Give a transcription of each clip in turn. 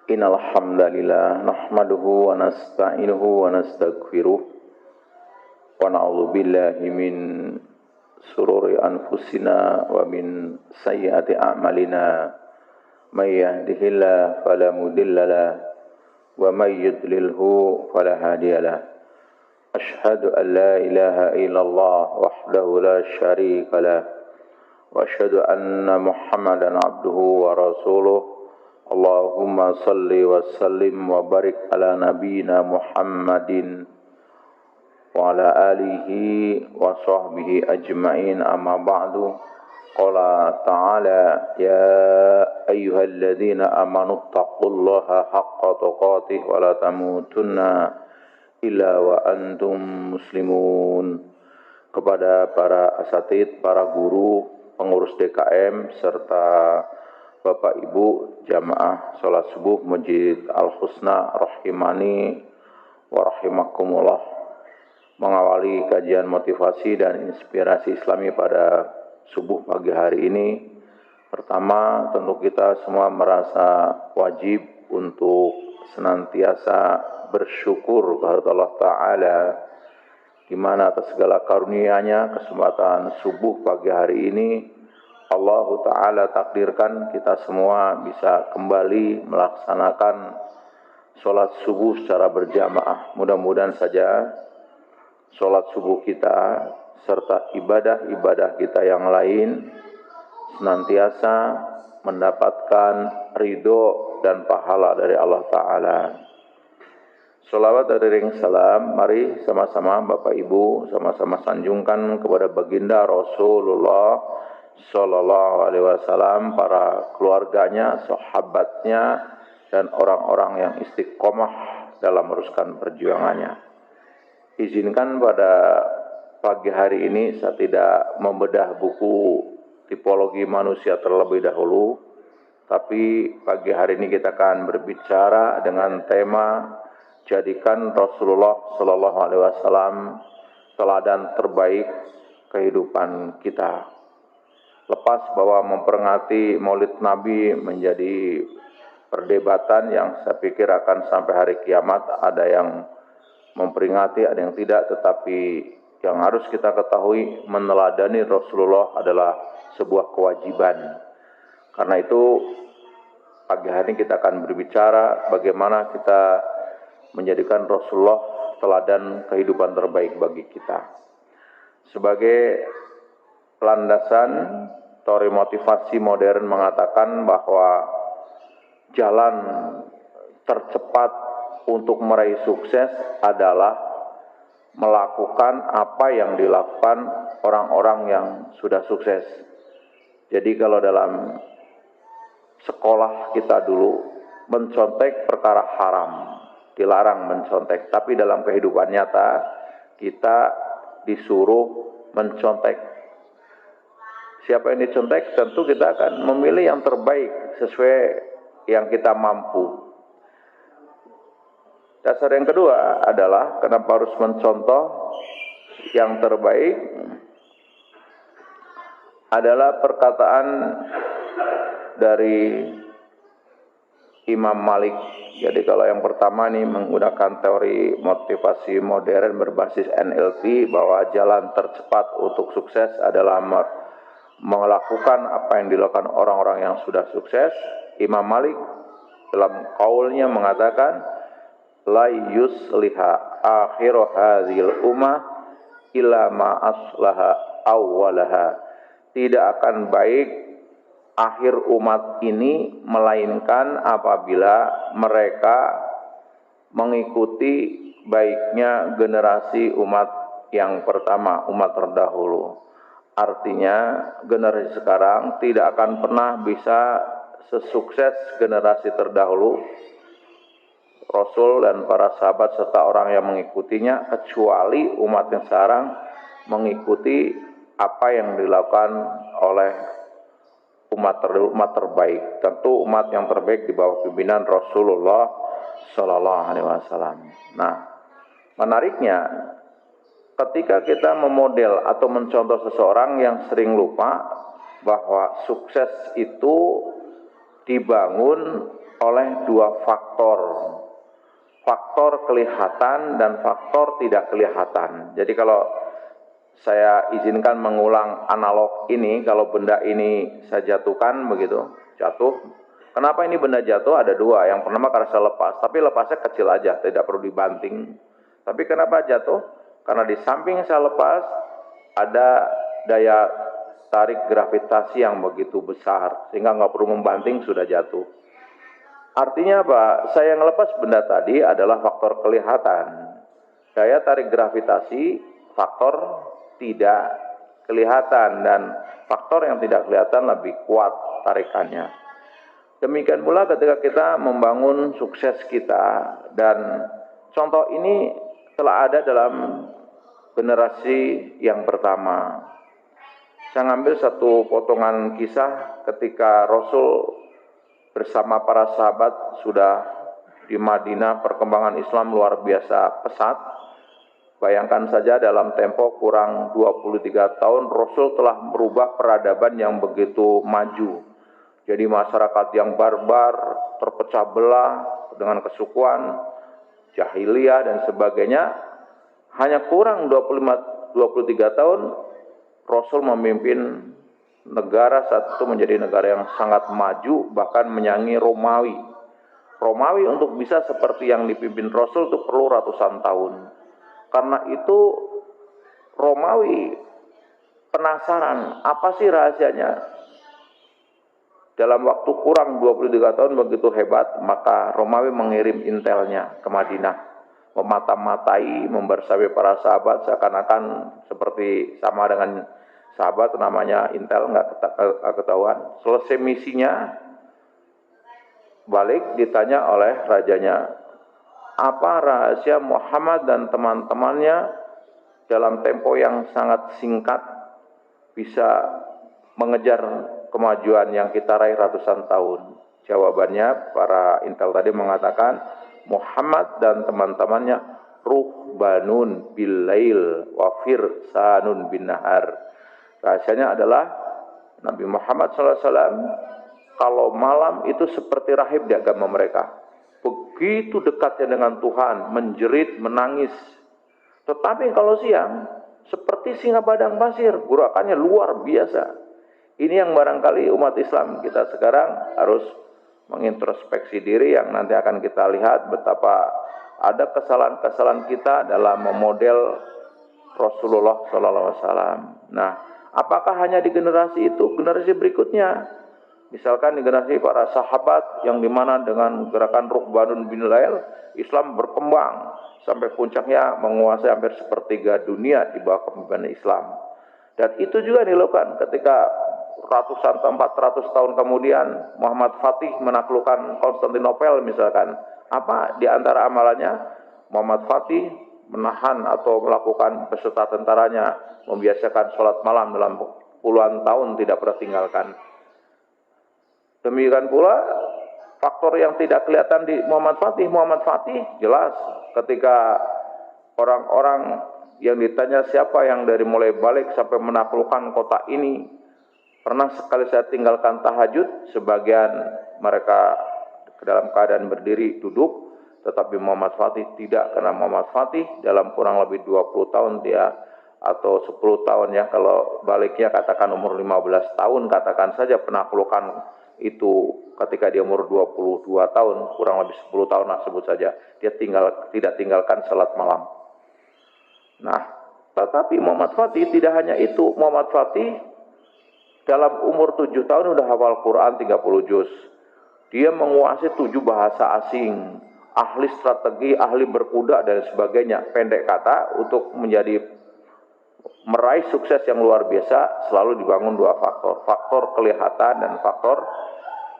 Innal hamdalillah nahmaduhu wa nasta'inuhu wa nastaghfiruh wa na'udzu billahi min sururi anfusina wa min sayyiati a'malina may yahdihillahu fala mudhillalah wa may yudlilhu fala hadiyalah. Ashhadu an la ilaha illallah wahdahu la syarika lah wa ashhadu anna Muhammadan abduhu wa rasuluh. Allahumma salli wa sallim wa barik ala nabiyina Muhammadin wa ala alihi wa sahbihi ajma'in, amma ba'du. Qala ta'ala ya ayyuhalladzina amanu taqullaha haqqa tuqatih wa la tamutunna illa wa antum muslimun. Kepada para asatid, para guru, pengurus DKM, serta Bapak Ibu jamaah salat subuh Masjid Al-Husna rahimani wa rahimakumullah. Mengawali kajian motivasi dan inspirasi Islami pada subuh pagi hari ini, pertama tentu kita semua merasa wajib untuk senantiasa bersyukur kepada Allah Ta'ala, di mana atas segala karunia-Nya kesempatan subuh pagi hari ini Allah Ta'ala takdirkan kita semua bisa kembali melaksanakan sholat subuh secara berjamaah. Mudah-mudahan saja sholat subuh kita serta ibadah-ibadah kita yang lain senantiasa mendapatkan ridho dan pahala dari Allah Ta'ala. Sholawat dan ring salam, mari sama-sama Bapak Ibu sama-sama sanjungkan kepada baginda Rasulullah Sallallahu Alaihi Wasallam, para keluarganya, sahabatnya, dan orang-orang yang istiqomah dalam meneruskan perjuangannya. Izinkan pada pagi hari ini saya tidak membedah buku tipologi manusia terlebih dahulu, tapi pagi hari ini kita akan berbicara dengan tema jadikan Rasulullah Sallallahu Alaihi Wasallam teladan terbaik kehidupan kita. Lepas bahwa memperingati Maulid Nabi menjadi perdebatan yang saya pikir akan sampai hari kiamat, ada yang memperingati, ada yang tidak, tetapi yang harus kita ketahui, meneladani Rasulullah adalah sebuah kewajiban. Karena itu pagi hari ini kita akan berbicara bagaimana kita menjadikan Rasulullah teladan kehidupan terbaik bagi kita. Sebagai landasan teori motivasi modern mengatakan bahwa jalan tercepat untuk meraih sukses adalah melakukan apa yang dilakukan orang-orang yang sudah sukses. Jadi kalau dalam sekolah kita dulu mencontek perkara haram, dilarang mencontek, tapi dalam kehidupan nyata kita disuruh mencontek. Siapa yang dicontek, tentu kita akan memilih yang terbaik sesuai yang kita mampu. Dasar yang kedua adalah kenapa harus mencontoh yang terbaik adalah perkataan dari Imam Malik. Jadi kalau yang pertama nih menggunakan teori motivasi modern berbasis NLP, bahwa jalan tercepat untuk sukses adalah melakukan apa yang dilakukan orang-orang yang sudah sukses. Imam Malik dalam qaulnya mengatakan la yusliha akhiru hadhil ummah illa ma aslaha awwalaha. Tidak akan baik akhir umat ini melainkan apabila mereka mengikuti baiknya generasi umat yang pertama, umat terdahulu. Artinya generasi sekarang tidak akan pernah bisa sesukses generasi terdahulu, Rasul dan para sahabat serta orang yang mengikutinya, kecuali umat yang sekarang mengikuti apa yang dilakukan oleh umat terbaik. Tentu umat yang terbaik di bawah pimpinan Rasulullah Sallallahu Alaihi Wasallam. Nah, menariknya ketika kita memodel atau mencontoh seseorang yang sering lupa bahwa sukses itu dibangun oleh dua faktor. Faktor kelihatan dan faktor tidak kelihatan. Jadi kalau saya izinkan mengulang analog ini, kalau benda ini saya jatuhkan begitu, jatuh. Kenapa ini benda jatuh? Ada dua. Yang pertama karena saya lepas, tapi lepasnya kecil aja, tidak perlu dibanting. Tapi kenapa jatuh? Karena di samping saya lepas, ada daya tarik gravitasi yang begitu besar, sehingga nggak perlu membanting, sudah jatuh. Artinya apa? Saya ngelepas benda tadi adalah faktor kelihatan. Daya tarik gravitasi, faktor tidak kelihatan, dan faktor yang tidak kelihatan lebih kuat tarikannya. Demikian pula ketika kita membangun sukses kita, dan contoh ini telah ada dalam generasi yang pertama. Saya ngambil satu potongan kisah ketika Rasul bersama para sahabat sudah di Madinah, perkembangan Islam luar biasa pesat. Bayangkan saja dalam tempo kurang 23 tahun Rasul telah merubah peradaban yang begitu maju. Jadi masyarakat yang barbar, terpecah belah dengan kesukuan, jahiliyah dan sebagainya. Hanya kurang 23 tahun Rasul memimpin negara saat itu menjadi negara yang sangat maju, bahkan menyangi Romawi. Romawi untuk bisa seperti yang dipimpin Rasul itu perlu ratusan tahun. Karena itu Romawi penasaran, apa sih rahasianya? Dalam waktu kurang 23 tahun begitu hebat, maka Romawi mengirim intelnya ke Madinah, memata-matai, membersamai para sahabat seakan-akan seperti sama dengan sahabat, namanya intel, nggak ketahuan. Selesai misinya, balik ditanya oleh rajanya, apa rahasia Muhammad dan teman-temannya dalam tempo yang sangat singkat bisa mengejar kemajuan yang kita raih ratusan tahun? Jawabannya para intel tadi mengatakan, Muhammad dan teman-temannya ruhbanun bil lail wa firsanun bin nahar. Rahasianya adalah Nabi Muhammad SAW kalau malam itu seperti rahib di agama mereka. Begitu dekatnya dengan Tuhan, menjerit, menangis. Tetapi kalau siang, seperti singa padang pasir, gerakannya luar biasa. Ini yang barangkali umat Islam kita sekarang harus mengintrospeksi diri, yang nanti akan kita lihat betapa ada kesalahan-kesalahan kita dalam memodel Rasulullah SAW. Nah, apakah hanya di generasi itu? Generasi berikutnya, misalkan di generasi para sahabat yang dimana dengan gerakan Ruhbanun bin Lail, Islam berkembang sampai puncaknya menguasai hampir sepertiga dunia di bawah kepemimpinan Islam. Dan itu juga dilakukan ketika ratusan atau 400 tahun kemudian Muhammad Fatih menaklukkan Konstantinopel misalkan. Apa di antara amalannya? Muhammad Fatih menahan atau melakukan beserta tentaranya membiasakan sholat malam dalam puluhan tahun tidak pernah tinggalkan. Demikian pula faktor yang tidak kelihatan di Muhammad Fatih jelas ketika orang-orang yang ditanya siapa yang dari mulai balik sampai menaklukkan kota ini pernah sekali saya tinggalkan tahajud, sebagian mereka dalam keadaan berdiri duduk, tetapi Muhammad Fatih tidak, karena Muhammad Fatih dalam kurang lebih 20 tahun dia, atau 10 tahun ya, kalau baliknya katakan umur 15 tahun, katakan saja penaklukan itu ketika dia umur 22 tahun, kurang lebih 10 tahun lah sebut saja, dia tidak tinggalkan salat malam. Nah, tetapi Muhammad Fatih tidak hanya itu. Muhammad Fatih dalam umur 7 tahun sudah hafal Quran 30 juz. Dia menguasai 7 bahasa asing, ahli strategi, ahli berkuda dan sebagainya. Pendek kata, untuk meraih sukses yang luar biasa selalu dibangun dua faktor. Faktor kelihatan dan faktor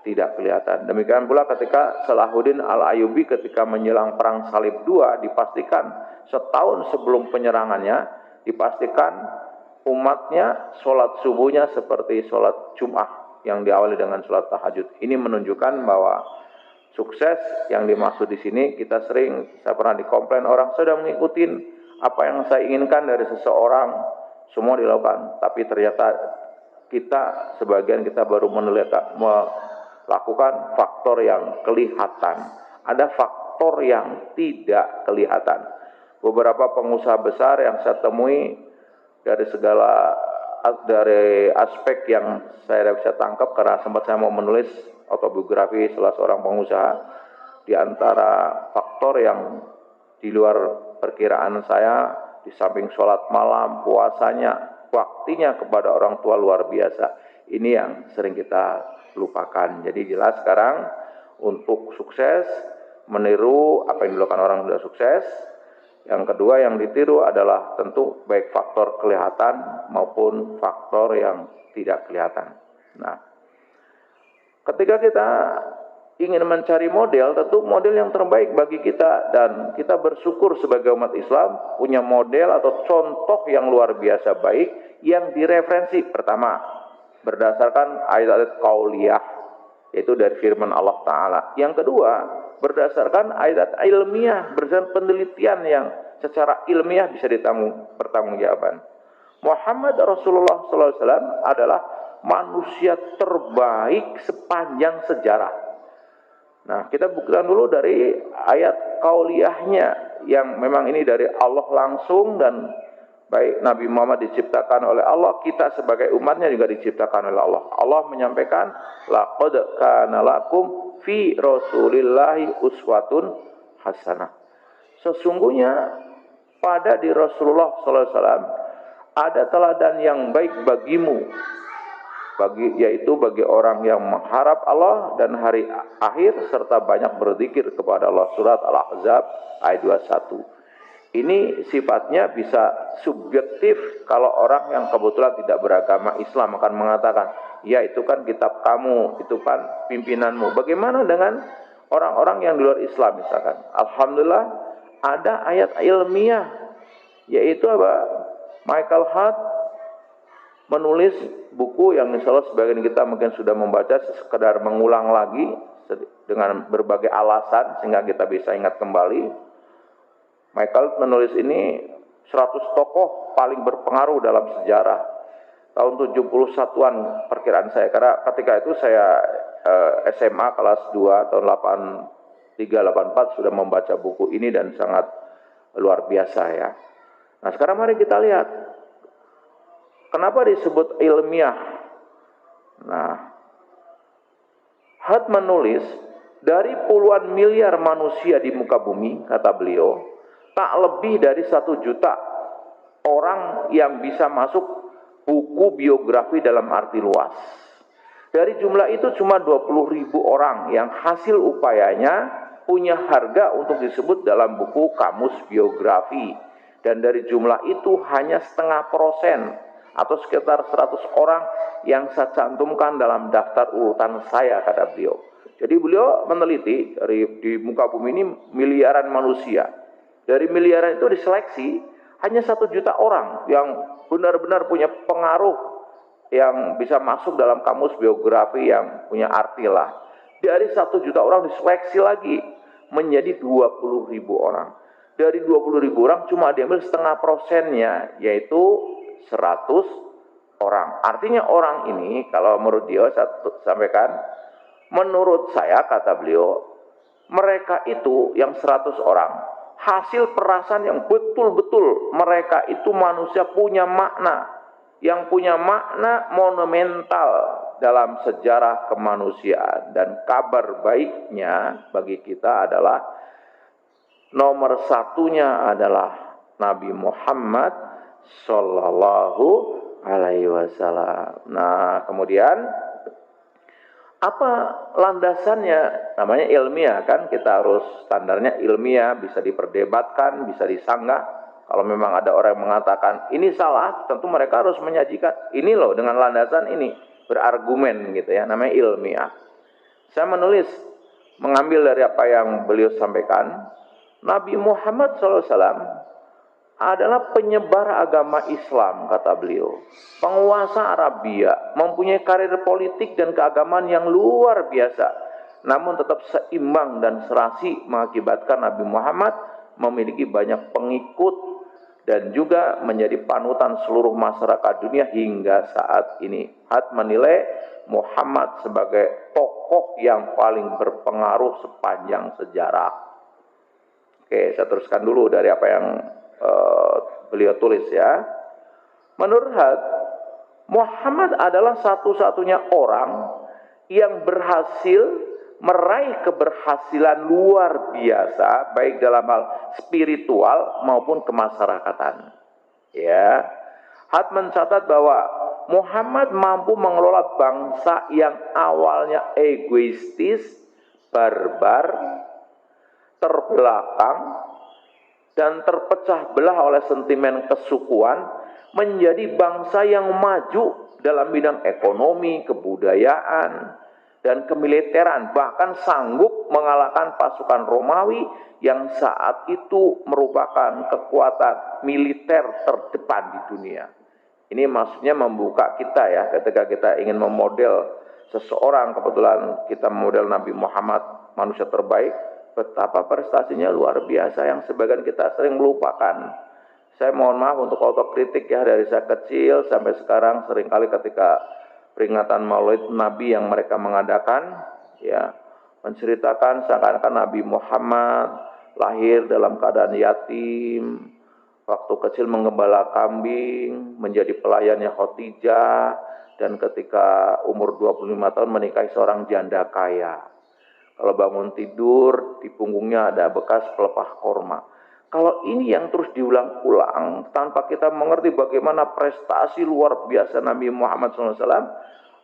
tidak kelihatan. Demikian pula ketika Salahuddin Al-Ayyubi ketika menjelang perang Salib II, dipastikan setahun sebelum penyerangannya, dipastikan umatnya sholat subuhnya seperti sholat Jum'ah yang diawali dengan sholat tahajud. Ini menunjukkan bahwa sukses yang dimaksud di sini, saya pernah dikomplain orang sudah mengikuti apa yang saya inginkan dari seseorang, semua dilakukan, tapi ternyata sebagian kita baru lakukan faktor yang kelihatan. Ada faktor yang tidak kelihatan. Beberapa pengusaha besar yang saya temui dari aspek yang saya bisa tangkap, karena sempat saya mau menulis autobiografi salah seorang pengusaha, di antara faktor yang di luar perkiraan saya, di samping sholat malam, puasanya, waktunya kepada orang tua luar biasa. Ini yang sering kita lupakan. Jadi jelas sekarang untuk sukses, meniru apa yang dilakukan orang sudah sukses. Yang kedua yang ditiru adalah tentu baik faktor kelihatan maupun faktor yang tidak kelihatan. Nah, ketika kita ingin mencari model, tentu model yang terbaik bagi kita, dan kita bersyukur sebagai umat Islam punya model atau contoh yang luar biasa baik yang direferensi. Pertama, berdasarkan ayat-ayat qauliyah, yaitu dari firman Allah Ta'ala. Yang kedua, berdasarkan ayat ilmiah, berdasarkan penelitian yang secara ilmiah bisa pertanggungjawaban. Muhammad Rasulullah SAW adalah manusia terbaik sepanjang sejarah. Nah, kita buktikan dulu dari ayat qauliyahnya yang memang ini dari Allah langsung, dan baik Nabi Muhammad diciptakan oleh Allah, kita sebagai umatnya juga diciptakan oleh Allah. Allah menyampaikan, laqad kana lakum fi Rasulillahi uswatun hasanah. Sesungguhnya pada di Rasulullah SAW ada teladan yang baik bagimu, yaitu bagi orang yang mengharap Allah dan hari akhir serta banyak berzikir kepada Allah. Surat Al-Ahzab ayat 21. Ini sifatnya bisa subjektif. Kalau orang yang kebetulan tidak beragama Islam akan mengatakan, ya itu kan kitab kamu, itu kan pimpinanmu. Bagaimana dengan orang-orang yang di luar Islam misalkan? Alhamdulillah ada ayat ilmiah, yaitu apa? Michael Hart menulis buku yang insya Allah sebagian kita mungkin sudah membaca, sekedar mengulang lagi dengan berbagai alasan sehingga kita bisa ingat kembali. Michael menulis ini 100 tokoh paling berpengaruh dalam sejarah tahun 71-an perkiraan saya, karena ketika itu saya SMA kelas 2 tahun 83-84 sudah membaca buku ini dan sangat luar biasa ya. Nah, sekarang mari kita lihat kenapa disebut ilmiah. Nah, Hart menulis dari puluhan miliar manusia di muka bumi, kata beliau, tak lebih dari 1 juta orang yang bisa masuk buku biografi dalam arti luas. Dari jumlah itu cuma 20.000 orang yang hasil upayanya punya harga untuk disebut dalam buku kamus biografi. Dan dari jumlah itu hanya 0,5% atau sekitar 100 orang yang saya cantumkan dalam daftar urutan saya, kata beliau. Jadi beliau meneliti di muka bumi ini miliaran manusia. Dari miliaran itu diseleksi hanya 1 juta orang yang benar-benar punya pengaruh yang bisa masuk dalam kamus biografi yang punya arti lah. Dari 1 juta orang diseleksi lagi menjadi 20.000 orang. Dari 20.000 orang cuma diambil 0,5%-nya, yaitu 100 orang. Artinya orang ini, kalau menurut dia saya sampaikan, menurut saya, kata beliau, mereka itu yang 100 orang hasil perasaan yang betul-betul mereka itu manusia punya makna, yang punya makna monumental dalam sejarah kemanusiaan. Dan kabar baiknya bagi kita adalah nomor satunya adalah Nabi Muhammad Sallallahu Alaihi Wasallam. Nah, kemudian apa landasannya? Namanya ilmiah kan, kita harus standarnya ilmiah, bisa diperdebatkan, bisa disanggah. Kalau memang ada orang yang mengatakan ini salah, tentu mereka harus menyajikan ini loh dengan landasan ini, berargumen gitu ya, namanya ilmiah. Saya menulis mengambil dari apa yang beliau sampaikan. Nabi Muhammad SAW adalah penyebar agama Islam, kata beliau. Penguasa Arabia, mempunyai karir politik dan keagamaan yang luar biasa. Namun tetap seimbang dan serasi mengakibatkan Nabi Muhammad memiliki banyak pengikut dan juga menjadi panutan seluruh masyarakat dunia hingga saat ini. Hart menilai Muhammad sebagai tokoh tokoh yang paling berpengaruh sepanjang sejarah. Oke, saya teruskan dulu dari apa yang beliau tulis ya. Menurut Had, Muhammad adalah satu-satunya orang yang berhasil meraih keberhasilan luar biasa baik dalam hal spiritual maupun kemasyarakatan. Ya, Had mencatat bahwa Muhammad mampu mengelola bangsa yang awalnya egoistis, barbar, terbelakang, dan terpecah belah oleh sentimen kesukuan menjadi bangsa yang maju dalam bidang ekonomi, kebudayaan, dan kemiliteran, bahkan sanggup mengalahkan pasukan Romawi yang saat itu merupakan kekuatan militer terdepan di dunia. Ini maksudnya membuka kita ya, ketika kita ingin memodel seseorang, kebetulan kita memodel Nabi Muhammad, manusia terbaik, betapa prestasinya luar biasa yang sebagian kita sering melupakan. Saya mohon maaf untuk autokritik ya, dari saya kecil sampai sekarang seringkali ketika peringatan Maulid Nabi yang mereka mengadakan, ya menceritakan seakan-akan Nabi Muhammad lahir dalam keadaan yatim, waktu kecil menggembala kambing, menjadi pelayannya Khadijah, dan ketika umur 25 tahun menikahi seorang janda kaya. Kalau bangun tidur, di punggungnya ada bekas pelepah korma. Kalau ini yang terus diulang-ulang, tanpa kita mengerti bagaimana prestasi luar biasa Nabi Muhammad SAW,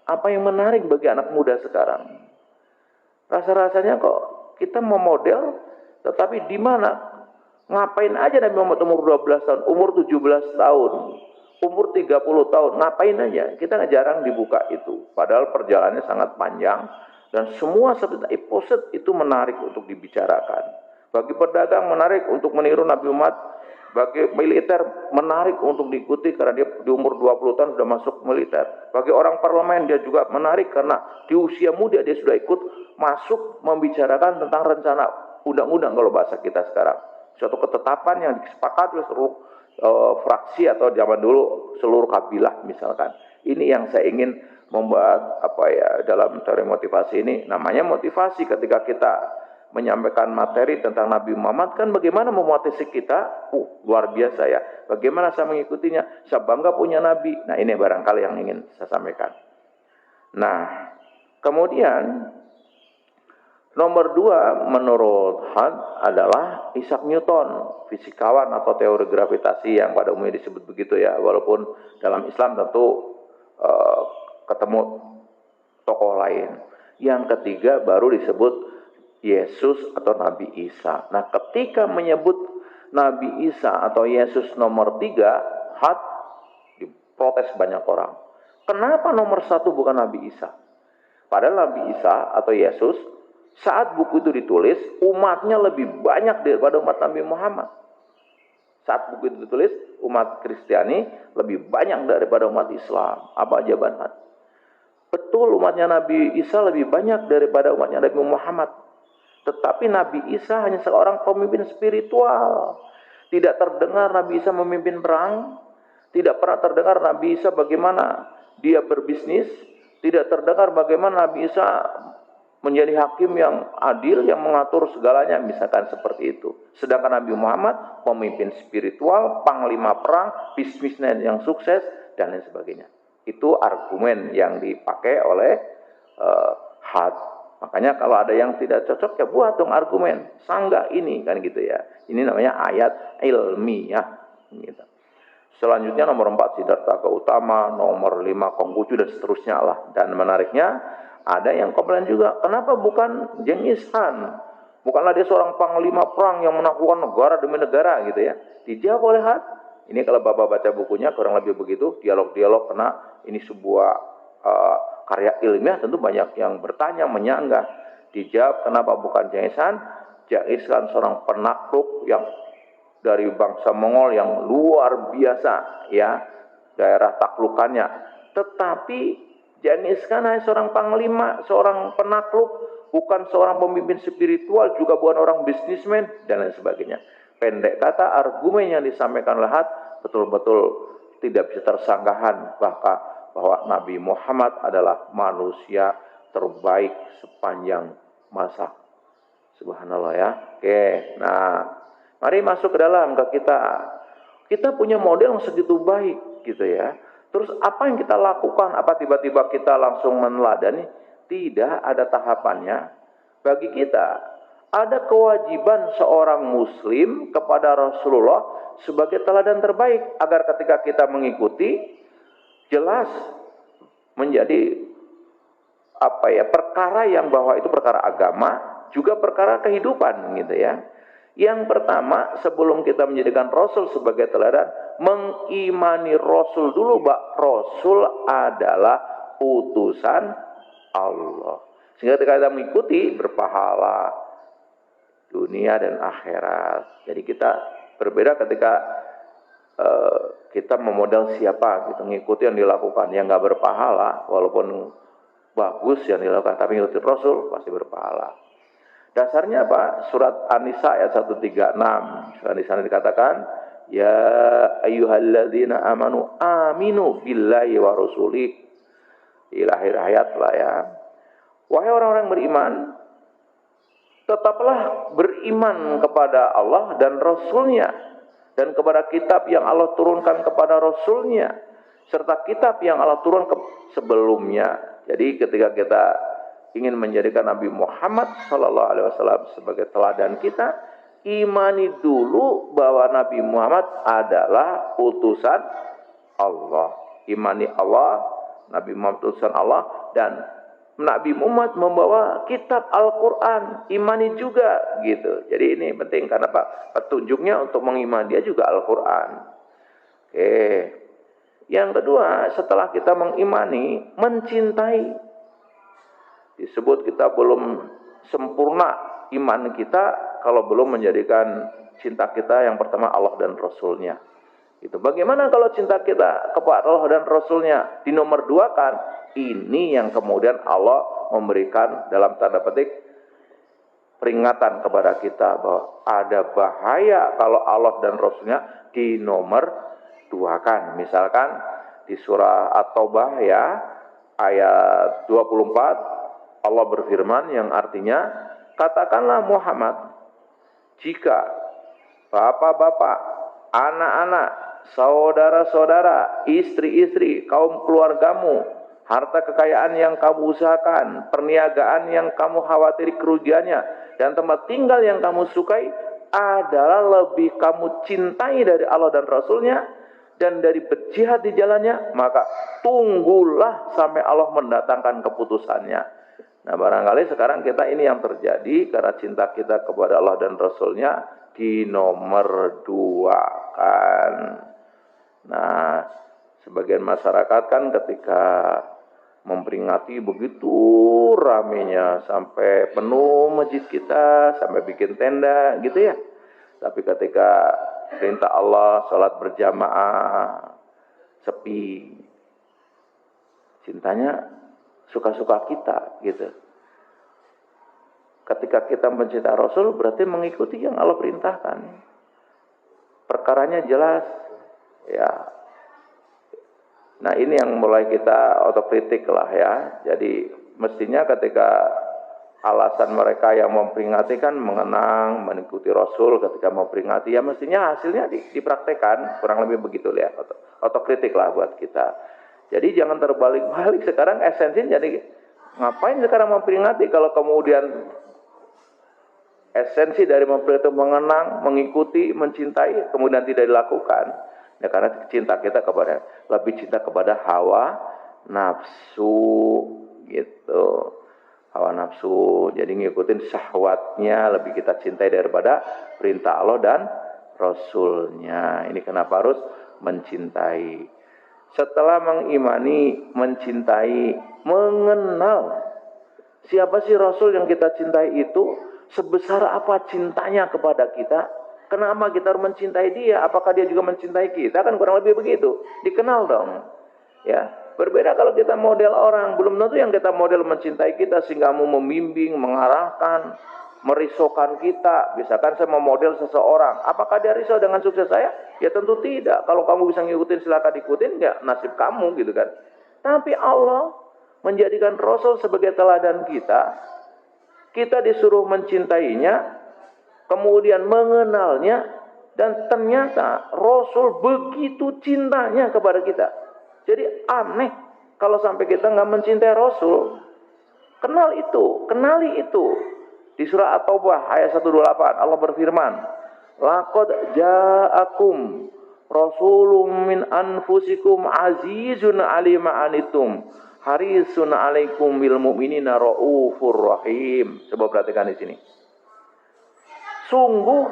apa yang menarik bagi anak muda sekarang? Rasa-rasanya kok kita memodel, tetapi di mana? Ngapain aja Nabi Muhammad umur 12 tahun, umur 17 tahun, umur 30 tahun, ngapain aja? Kita jarang dibuka itu. Padahal perjalanannya sangat panjang, dan semua seperti episode itu menarik untuk dibicarakan. Bagi pedagang menarik untuk meniru Nabi Muhammad, bagi militer menarik untuk diikuti karena dia di umur 20 tahun sudah masuk militer. Bagi orang parlemen dia juga menarik karena di usia muda dia sudah ikut masuk membicarakan tentang rencana undang-undang kalau bahasa kita sekarang. Suatu ketetapan yang disepakati oleh seluruh fraksi atau zaman dulu seluruh kabilah misalkan. Ini yang saya ingin membuat dalam teori motivasi ini, namanya motivasi. Ketika kita menyampaikan materi tentang Nabi Muhammad, kan bagaimana memotivasi kita, luar biasa ya, bagaimana saya mengikutinya, saya bangga punya Nabi. Nah ini barangkali yang ingin saya sampaikan. Nah kemudian nomor 2 menurut Had adalah Isaac Newton, fisikawan atau teori gravitasi yang pada umumnya disebut begitu ya, walaupun dalam Islam tentu ketemu tokoh lain. Yang ketiga baru disebut Yesus atau Nabi Isa. Nah ketika menyebut Nabi Isa atau Yesus nomor 3, Had diprotes banyak orang. Kenapa nomor 1 bukan Nabi Isa? Padahal Nabi Isa atau Yesus saat buku itu ditulis, umatnya lebih banyak daripada umat Nabi Muhammad. Saat buku itu ditulis, umat Kristiani lebih banyak daripada umat Islam. Apa jawaban Had? Betul, umatnya Nabi Isa lebih banyak daripada umatnya Nabi Muhammad. Tetapi Nabi Isa hanya seorang pemimpin spiritual. Tidak terdengar Nabi Isa memimpin perang. Tidak pernah terdengar Nabi Isa bagaimana dia berbisnis. Tidak terdengar bagaimana Nabi Isa menjadi hakim yang adil, yang mengatur segalanya, misalkan seperti itu. Sedangkan Nabi Muhammad pemimpin spiritual, panglima perang, bisnismen yang sukses, dan lain sebagainya. Itu argumen yang dipakai oleh Had. Makanya kalau ada yang tidak cocok ya buat dong argumen. Sanggah ini kan gitu ya. Ini namanya ayat ilmiah. Gitu. Selanjutnya nomor 4 Siddhartha Gautama, nomor 5 Konghucu dan seterusnya lah. Dan menariknya ada yang komplain juga, kenapa bukan Genghis Khan? Bukanlah dia seorang panglima perang yang menaklukkan negara demi negara gitu ya. Dijawab oleh Had. Ini kalau Bapak baca bukunya kurang lebih begitu, dialog-dialog, karena ini sebuah karya ilmiah, tentu banyak yang bertanya, menyanggah. Dijawab kenapa bukan Genghis Khan? Genghis Khan seorang penakluk yang dari bangsa Mongol yang luar biasa ya, daerah taklukannya. Tetapi Genghis Khan hanya seorang panglima, seorang penakluk, bukan seorang pemimpin spiritual, juga bukan orang bisnismen, dan lain sebagainya. Pendek kata, argumen yang disampaikan oleh Had betul-betul tidak bisa tersanggahan bahwa Nabi Muhammad adalah manusia terbaik sepanjang masa. Subhanallah ya. Oke, nah mari masuk ke dalam ke kita. Kita punya model yang segitu baik gitu ya. Terus apa yang kita lakukan? Apa tiba-tiba kita langsung meneladani? Tidak, ada tahapannya. Bagi kita, ada kewajiban seorang muslim kepada Rasulullah sebagai teladan terbaik. Agar ketika kita mengikuti, jelas menjadi perkara yang bahwa itu perkara agama, juga perkara kehidupan gitu ya. Yang pertama, sebelum kita menjadikan Rasul sebagai teladan, mengimani Rasul dulu, Rasul adalah utusan Allah. Sehingga ketika kita mengikuti, berpahala dunia dan akhirat. Jadi kita berbeda ketika kita memodel siapa gitu, ngikuti yang dilakukan, yang nggak berpahala, walaupun bagus yang dilakukan, tapi ngikuti Rasul pasti berpahala. Dasarnya apa? Surat An-Nisa ayat 136. Surat An-Nisa dikatakan, ya ayyuhalladzina amanu aminu billahi wa rasulih. Di akhir ayat lah ya. Wahai orang-orang beriman, tetaplah beriman kepada Allah dan Rasulnya, dan kepada kitab yang Allah turunkan kepada Rasulnya, serta kitab yang Allah turunkan sebelumnya. Jadi ketika kita ingin menjadikan Nabi Muhammad SAW sebagai teladan kita, imani dulu bahwa Nabi Muhammad adalah utusan Allah. Imani Allah, Nabi Muhammad utusan Allah, dan Nabi Muhammad membawa kitab Al-Quran, imani juga gitu. Jadi ini penting karena petunjuknya untuk mengimani dia juga Al-Quran. Oke. Yang kedua, setelah kita mengimani, mencintai. Disebut kita belum sempurna iman kita kalau belum menjadikan cinta kita yang pertama Allah dan Rasulnya. Itu. Bagaimana kalau cinta kita kepada Allah dan Rasulnya dinomor duakan? Ini yang kemudian Allah memberikan dalam tanda petik peringatan kepada kita bahwa ada bahaya kalau Allah dan Rasulnya dinomor duakan. Misalkan di surah At-Taubah ya ayat 24 Allah berfirman yang artinya, katakanlah Muhammad, jika bapak-bapak, anak-anak, saudara-saudara, istri-istri, kaum keluargamu, harta kekayaan yang kamu usahakan, perniagaan yang kamu khawatiri kerugiannya, dan tempat tinggal yang kamu sukai adalah lebih kamu cintai dari Allah dan Rasulnya, dan dari berjihad di jalannya, maka tunggulah sampai Allah mendatangkan keputusannya. Nah barangkali sekarang kita ini yang terjadi karena cinta kita kepada Allah dan Rasulnya dinomor duakan. Nah sebagian masyarakat kan ketika memperingati begitu ramenya sampai penuh masjid kita, sampai bikin tenda gitu ya. Tapi ketika perintah Allah sholat berjamaah sepi, cintanya suka-suka kita gitu. Ketika kita mencintai Rasul berarti mengikuti yang Allah perintahkan. Perkaranya jelas ya. Nah ini yang mulai kita otokritik lah ya. Jadi mestinya ketika alasan mereka yang memperingati kan mengenang, mengikuti Rasul ketika memperingati, ya mestinya hasilnya dipraktekkan, kurang lebih begitu ya. Otokritik lah buat kita. Jadi jangan terbalik-balik sekarang esensinya. Jadi ngapain sekarang memperingati kalau kemudian esensi dari memperingati itu mengenang, mengikuti, mencintai, kemudian tidak dilakukan. Ya karena cinta kita lebih cinta kepada hawa nafsu gitu. Hawa nafsu. Jadi ngikutin syahwatnya lebih kita cintai daripada perintah Allah dan Rasulnya. Ini kenapa harus mencintai. Setelah mengimani, mencintai, mengenal siapa sih Rasul yang kita cintai itu, sebesar apa cintanya kepada kita, kenapa kita harus mencintai dia, apakah dia juga mencintai kita, kan kurang lebih begitu, dikenal dong. Ya, berbeda kalau kita model orang, belum tentu yang kita model mencintai kita sehingga mau membimbing, mengarahkan, merisaukan kita. Misalkan saya mau model seseorang, apakah dia risau dengan sukses saya? Ya tentu tidak. Kalau kamu bisa ngikutin silakan ikutin, ya nasib kamu gitu kan. Tapi Allah menjadikan Rasul sebagai teladan kita, kita disuruh mencintainya, kemudian mengenalnya, dan ternyata Rasul begitu cintanya kepada kita. Jadi aneh kalau sampai kita nggak mencintai Rasul. Kenali itu. Di surah At-Taubah ayat 128 Allah berfirman, "Laqad ja'akum rasulun min anfusikum azizun 'alima anitum harisun 'alaikum bil mu'minina raufur rahim." Coba perhatikan di sini. Sungguh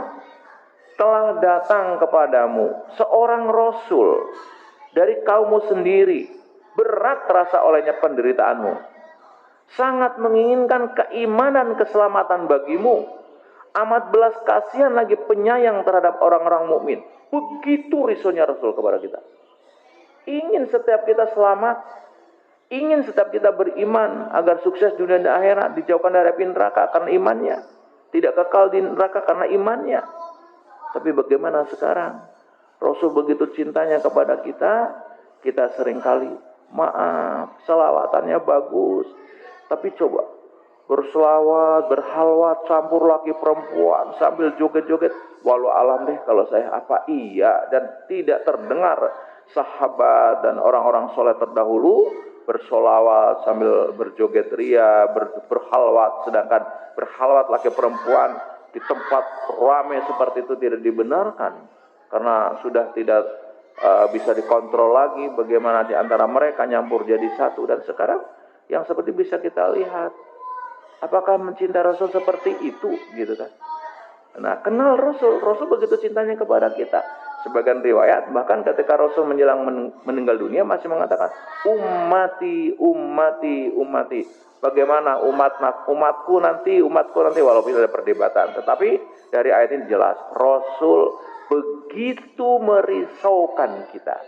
telah datang kepadamu seorang rasul dari kaummu sendiri, berat terasa olehnya penderitaanmu, sangat menginginkan keimanan keselamatan bagimu, amat belas kasihan lagi penyayang terhadap orang-orang mukmin. Begitu risaunya Rasul kepada kita. Ingin setiap kita selamat, ingin setiap kita beriman agar sukses dunia dan akhirat, dijauhkan dari api neraka karena imannya, tidak kekal di neraka karena imannya. Tapi bagaimana sekarang? Rasul begitu cintanya kepada kita, kita seringkali maaf, selawatannya bagus, tapi coba berselawat, berhalwat, campur laki perempuan sambil joget-joget. Walau alam deh kalau saya apa iya, dan tidak terdengar sahabat dan orang-orang soleh terdahulu bersolawat sambil berjoget ria, berhalwat, sedangkan berhalwat laki perempuan di tempat ramai seperti itu tidak dibenarkan karena sudah tidak bisa dikontrol lagi bagaimana di antara mereka nyampur jadi satu. Dan sekarang yang seperti bisa kita lihat, apakah mencintai Rasul seperti itu gitu kan? Nah, kenal Rasul begitu cintanya kepada kita. Sebagian riwayat bahkan ketika Rasul menjelang meninggal dunia masih mengatakan, ummati, ummati, ummati. Bagaimana umatku nanti, walaupun ada perdebatan. Tetapi dari ayat ini jelas, Rasul begitu merisaukan kita.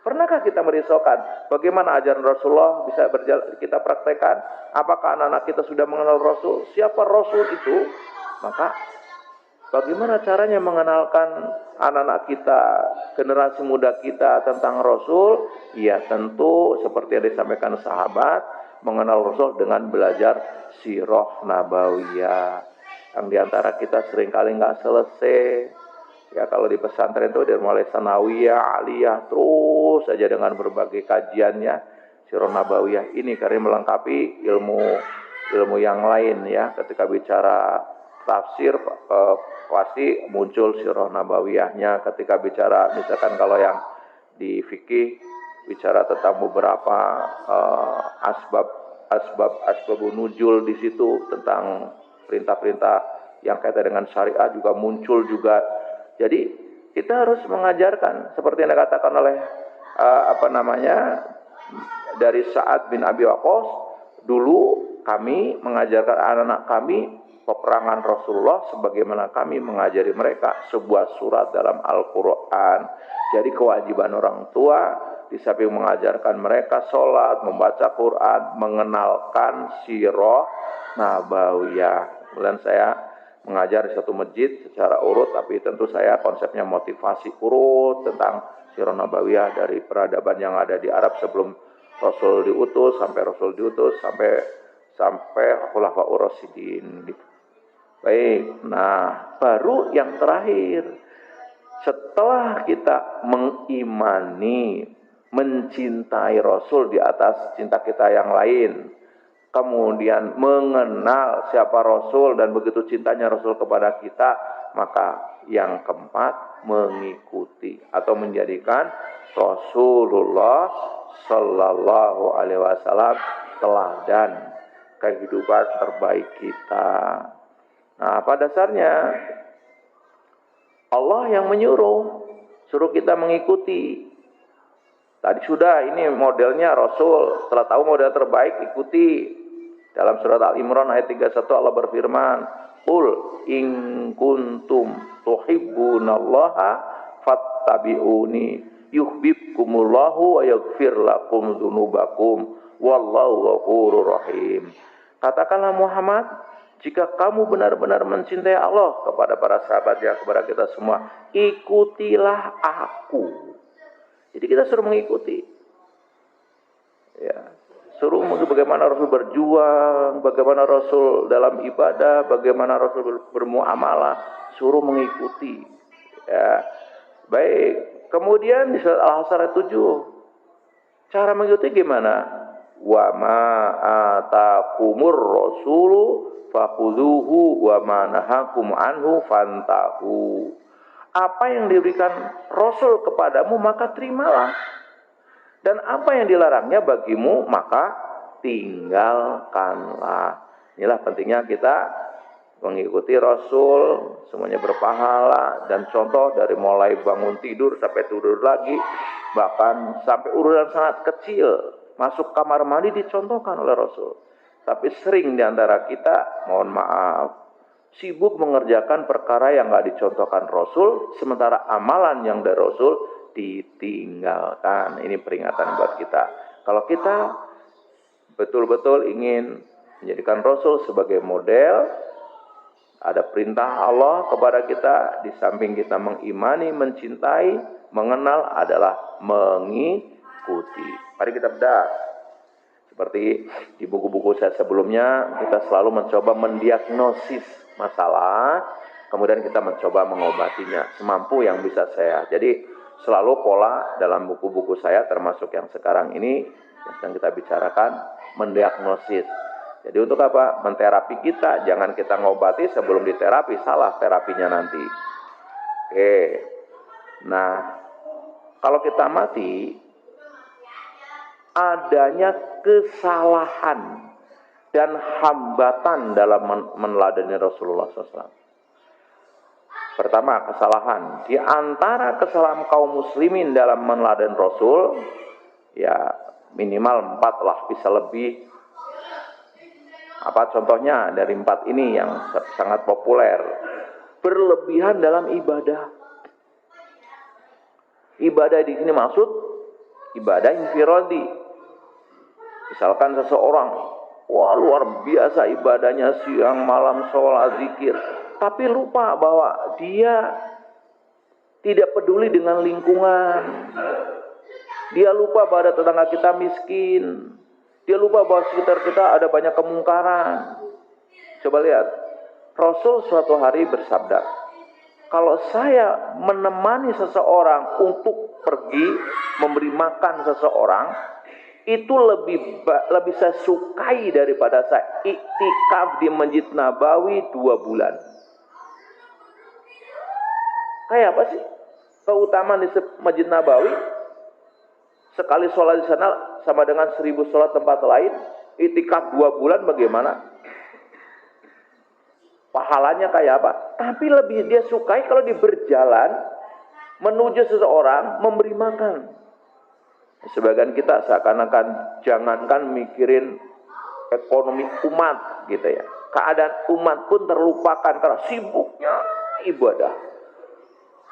Pernahkah kita merisaukan bagaimana ajaran Rasulullah bisa kita praktekkan? Apakah anak-anak kita sudah mengenal Rasul? Siapa Rasul itu? Maka bagaimana caranya mengenalkan anak-anak kita, generasi muda kita tentang Rasul? Ya tentu seperti yang disampaikan sahabat, mengenal Rasul dengan belajar sirah nabawiyah. Yang diantara kita seringkali nggak selesai. Ya kalau di pesantren itu dari mulai sanawiyah, aliyah, terus saja dengan berbagai kajiannya sirah nabawiyah ini karena melengkapi ilmu yang lain ya. Ketika bicara tafsir pasti muncul sirah nabawiyahnya. Ketika bicara misalkan kalau yang di fikih bicara tentang beberapa asbabun nuzul di situ tentang perintah-perintah yang kaitan dengan syariat juga muncul juga. Jadi kita harus mengajarkan seperti yang dikatakan oleh dari Sa'ad bin Abi Waqqas, dulu kami mengajarkan anak-anak kami peperangan Rasulullah sebagaimana kami mengajari mereka sebuah surat dalam Al-Quran. Jadi kewajiban orang tua di samping mengajarkan mereka sholat, membaca Quran, mengenalkan sirah nabawiyah. Kemudian saya mengajar di satu masjid secara urut, tapi tentu saya konsepnya motivasi urut tentang sirah nabawiyah dari peradaban yang ada di Arab sebelum Rasul diutus sampai Rasul diutus sampai Khulafaur Rasyidin. Baik, nah baru yang terakhir, setelah kita mengimani, mencintai Rasul di atas cinta kita yang lain, kemudian mengenal siapa Rasul dan begitu cintanya Rasul kepada kita, maka yang keempat mengikuti atau menjadikan Rasulullah Sallallahu Alaihi Wasallam teladan kehidupan terbaik kita. Nah, pada dasarnya Allah yang suruh kita mengikuti. Tadi sudah ini modelnya Rasul. Setelah tahu model terbaik, ikuti. Dalam surat Al-Imran ayat 31 Allah berfirman, "Qul in kuntum tuhibbunallaha fattabi'uni yuhibbukumullahu wa yaghfir lakum dzunubakum wallahu ghafurur rahim." Katakanlah Muhammad, jika kamu benar-benar mencintai Allah, kepada para sahabat ya, kepada kita semua, ikutilah aku. Jadi kita suruh mengikuti. Ya, Suruh bagaimana Rasul berjuang, bagaimana Rasul dalam ibadah, bagaimana Rasul bermuamalah, suruh mengikuti. Ya. Baik. Kemudian di surat Al-Hasyr 7, cara mengikuti gimana? Wa ma atakumur rasulu fakhudhuhu wa ma nahakum anhu fantahu. Apa yang diberikan Rasul kepadamu maka terimalah. Dan apa yang dilarangnya bagimu maka tinggalkanlah. Inilah pentingnya kita mengikuti Rasul, semuanya berpahala. Dan contoh dari mulai bangun tidur sampai tidur lagi, bahkan sampai urusan sangat kecil, masuk kamar mandi dicontohkan oleh Rasul. Tapi sering diantara kita, mohon maaf, sibuk mengerjakan perkara yang gak dicontohkan Rasul, sementara amalan yang dari Rasul ditinggalkan. Ini peringatan buat kita. Kalau kita betul-betul ingin menjadikan Rasul sebagai model, ada perintah Allah kepada kita, di samping kita mengimani, mencintai, mengenal adalah mengikuti. Mari kita bedah. Seperti di buku-buku saya sebelumnya, kita selalu mencoba mendiagnosis masalah, kemudian kita mencoba mengobatinya semampu yang bisa saya. Jadi selalu pola dalam buku-buku saya, termasuk yang sekarang ini yang sedang kita bicarakan, mendiagnosis. Jadi untuk apa? Menterapi kita, jangan kita ngobati sebelum diterapi, salah terapinya nanti. Oke. Nah, kalau kita mati, adanya kesalahan dan hambatan dalam meneladani Rasulullah SAW. Pertama, kesalahan. Di antara kesalahan kaum muslimin dalam meneladani Rasul, ya minimal 4 lah, bisa lebih. Apa contohnya dari 4 ini yang sangat populer? Berlebihan dalam ibadah. Ibadah di sini maksud ibadah infiradi. Misalkan seseorang, wah luar biasa ibadahnya, siang malam sholat zikir, tapi lupa bahwa dia tidak peduli dengan lingkungan. Dia lupa bahwa ada tetangga kita miskin. Dia lupa bahwa sekitar kita ada banyak kemungkaran. Coba lihat, Rasul suatu hari bersabda, kalau saya menemani seseorang untuk pergi memberi makan seseorang, itu lebih saya sukai daripada saya iktikaf di Masjid Nabawi 2 bulan. Kayak apa sih keutamaan di Masjid Nabawi? Sekali sholat di sana sama dengan 1000 sholat tempat lain. Iktikaf 2 bulan bagaimana? Pahalanya kayak apa? Tapi lebih dia sukai kalau dia berjalan menuju seseorang memberi makan. Sebagian kita seakan-akan jangankan mikirin ekonomi umat gitu ya. Keadaan umat pun terlupakan karena sibuknya ibadah.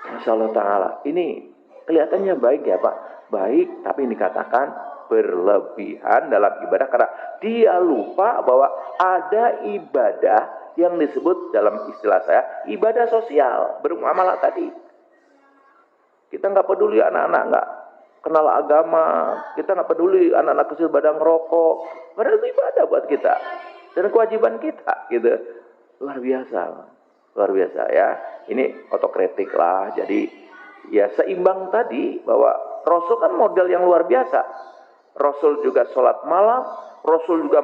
Masya Allah Ta'ala. Ini kelihatannya baik ya Pak. Baik, tapi ini dikatakan berlebihan dalam ibadah karena dia lupa bahwa ada ibadah yang disebut dalam istilah saya ibadah sosial, bermuamalah tadi. Kita nggak peduli anak-anak nggak kenal agama, kita nggak peduli anak-anak kecil pada ngerokok, padahal itu ibadah buat kita dan kewajiban kita, gitu. Luar biasa ya. Ini otokritik lah. Jadi ya seimbang tadi bahwa Rasul kan model yang luar biasa. Rasul juga sholat malam, Rasul juga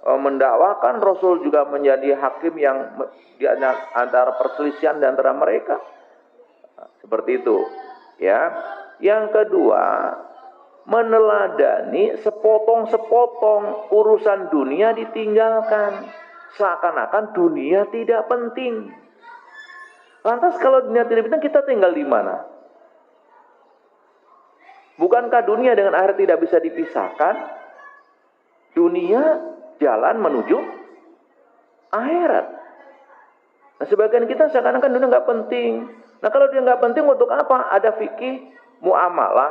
mendakwakan, Rasul juga menjadi hakim yang di antara perselisihan di antara mereka. Seperti itu, ya. Yang kedua, meneladani sepotong-sepotong urusan dunia ditinggalkan. Seakan-akan dunia tidak penting. Lantas kalau dunia tidak penting, kita tinggal di mana? Bukankah dunia dengan akhirat tidak bisa dipisahkan? Dunia jalan menuju akhirat. Nah, sebagian kita seakan-akan dunia nggak penting. Nah, kalau dia nggak penting untuk apa? Ada fikih muamalah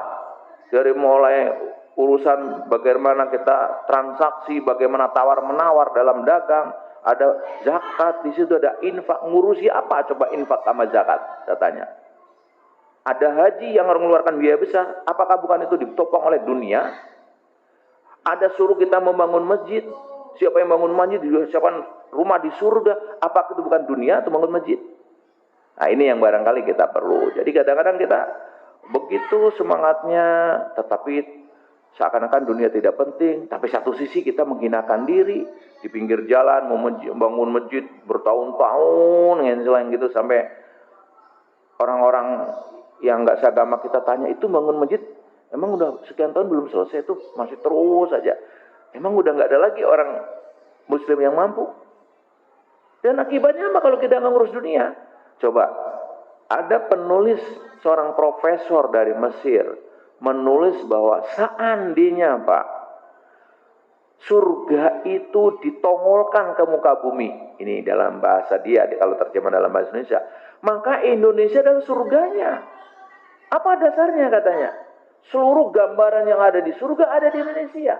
dari mulai urusan bagaimana kita transaksi, bagaimana tawar-menawar dalam dagang, ada zakat, di situ ada infak. Ngurusi apa coba infak sama zakat? Saya tanya. Ada haji yang harus mengeluarkan biaya besar, apakah bukan itu ditopang oleh dunia? Ada suruh kita membangun masjid. Siapa yang bangun masjid, siapa rumah di surga. Apakah itu bukan dunia atau bangun masjid? Nah ini yang barangkali kita perlu. Jadi kadang-kadang kita begitu semangatnya, tetapi seakan-akan dunia tidak penting. Tapi satu sisi kita menghinakan diri. Di pinggir jalan membangun masjid bertahun-tahun, yang gitu, sampai orang-orang yang nggak seagama kita tanya, itu bangun masjid emang udah sekian tahun belum selesai, tuh masih terus saja. Emang udah nggak ada lagi orang muslim yang mampu? Dan akibatnya apa kalau kita nggak ngurus dunia? Coba, ada penulis, seorang profesor dari Mesir, menulis bahwa seandainya Pak, surga itu ditongolkan ke muka bumi. Ini dalam bahasa dia, kalau terjemah dalam bahasa Indonesia. Maka Indonesia adalah surganya. Apa dasarnya katanya? Seluruh gambaran yang ada di surga ada di Indonesia.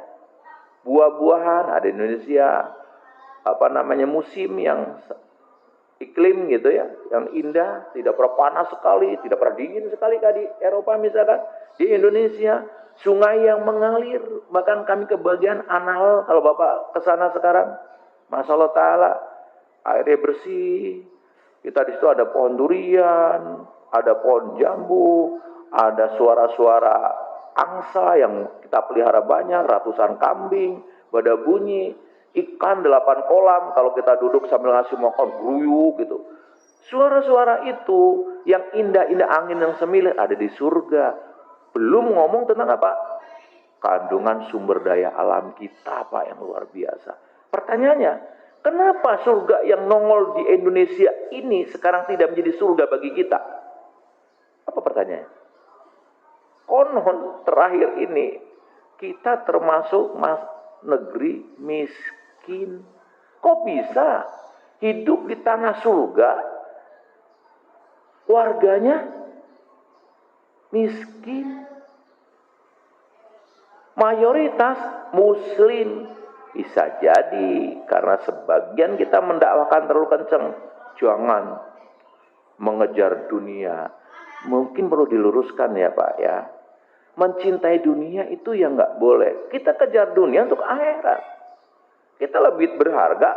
Buah-buahan ada di Indonesia. Musim yang iklim gitu ya, yang indah, tidak pernah panas sekali, tidak pernah dingin sekali kayak di Eropa misalkan. Di Indonesia, sungai yang mengalir, bahkan kami kebagian Anal, kalau Bapak kesana sekarang, Masya Allah Ta'ala, airnya bersih. Kita di situ ada pohon durian, ada pohon jambu, ada suara-suara angsa yang kita pelihara banyak, ratusan kambing, pada bunyi, ikan 8 kolam, kalau kita duduk sambil ngasih makan, gruyuk gitu. Suara-suara itu yang indah-indah, angin yang semilir ada di surga. Belum ngomong tentang apa? Kandungan sumber daya alam kita Pak yang luar biasa. Pertanyaannya, kenapa surga yang nongol di Indonesia ini sekarang tidak menjadi surga bagi kita? Apa pertanyaannya? Konon terakhir ini kita termasuk negeri miskin. Kok bisa hidup di tanah surga, warganya miskin? Mayoritas muslim. Bisa jadi karena sebagian kita mendakwakan terlalu kencang. Jangan mengejar dunia. Mungkin perlu diluruskan ya Pak ya. Mencintai dunia itu yang nggak boleh. Kita kejar dunia untuk akhirat. Kita lebih berharga,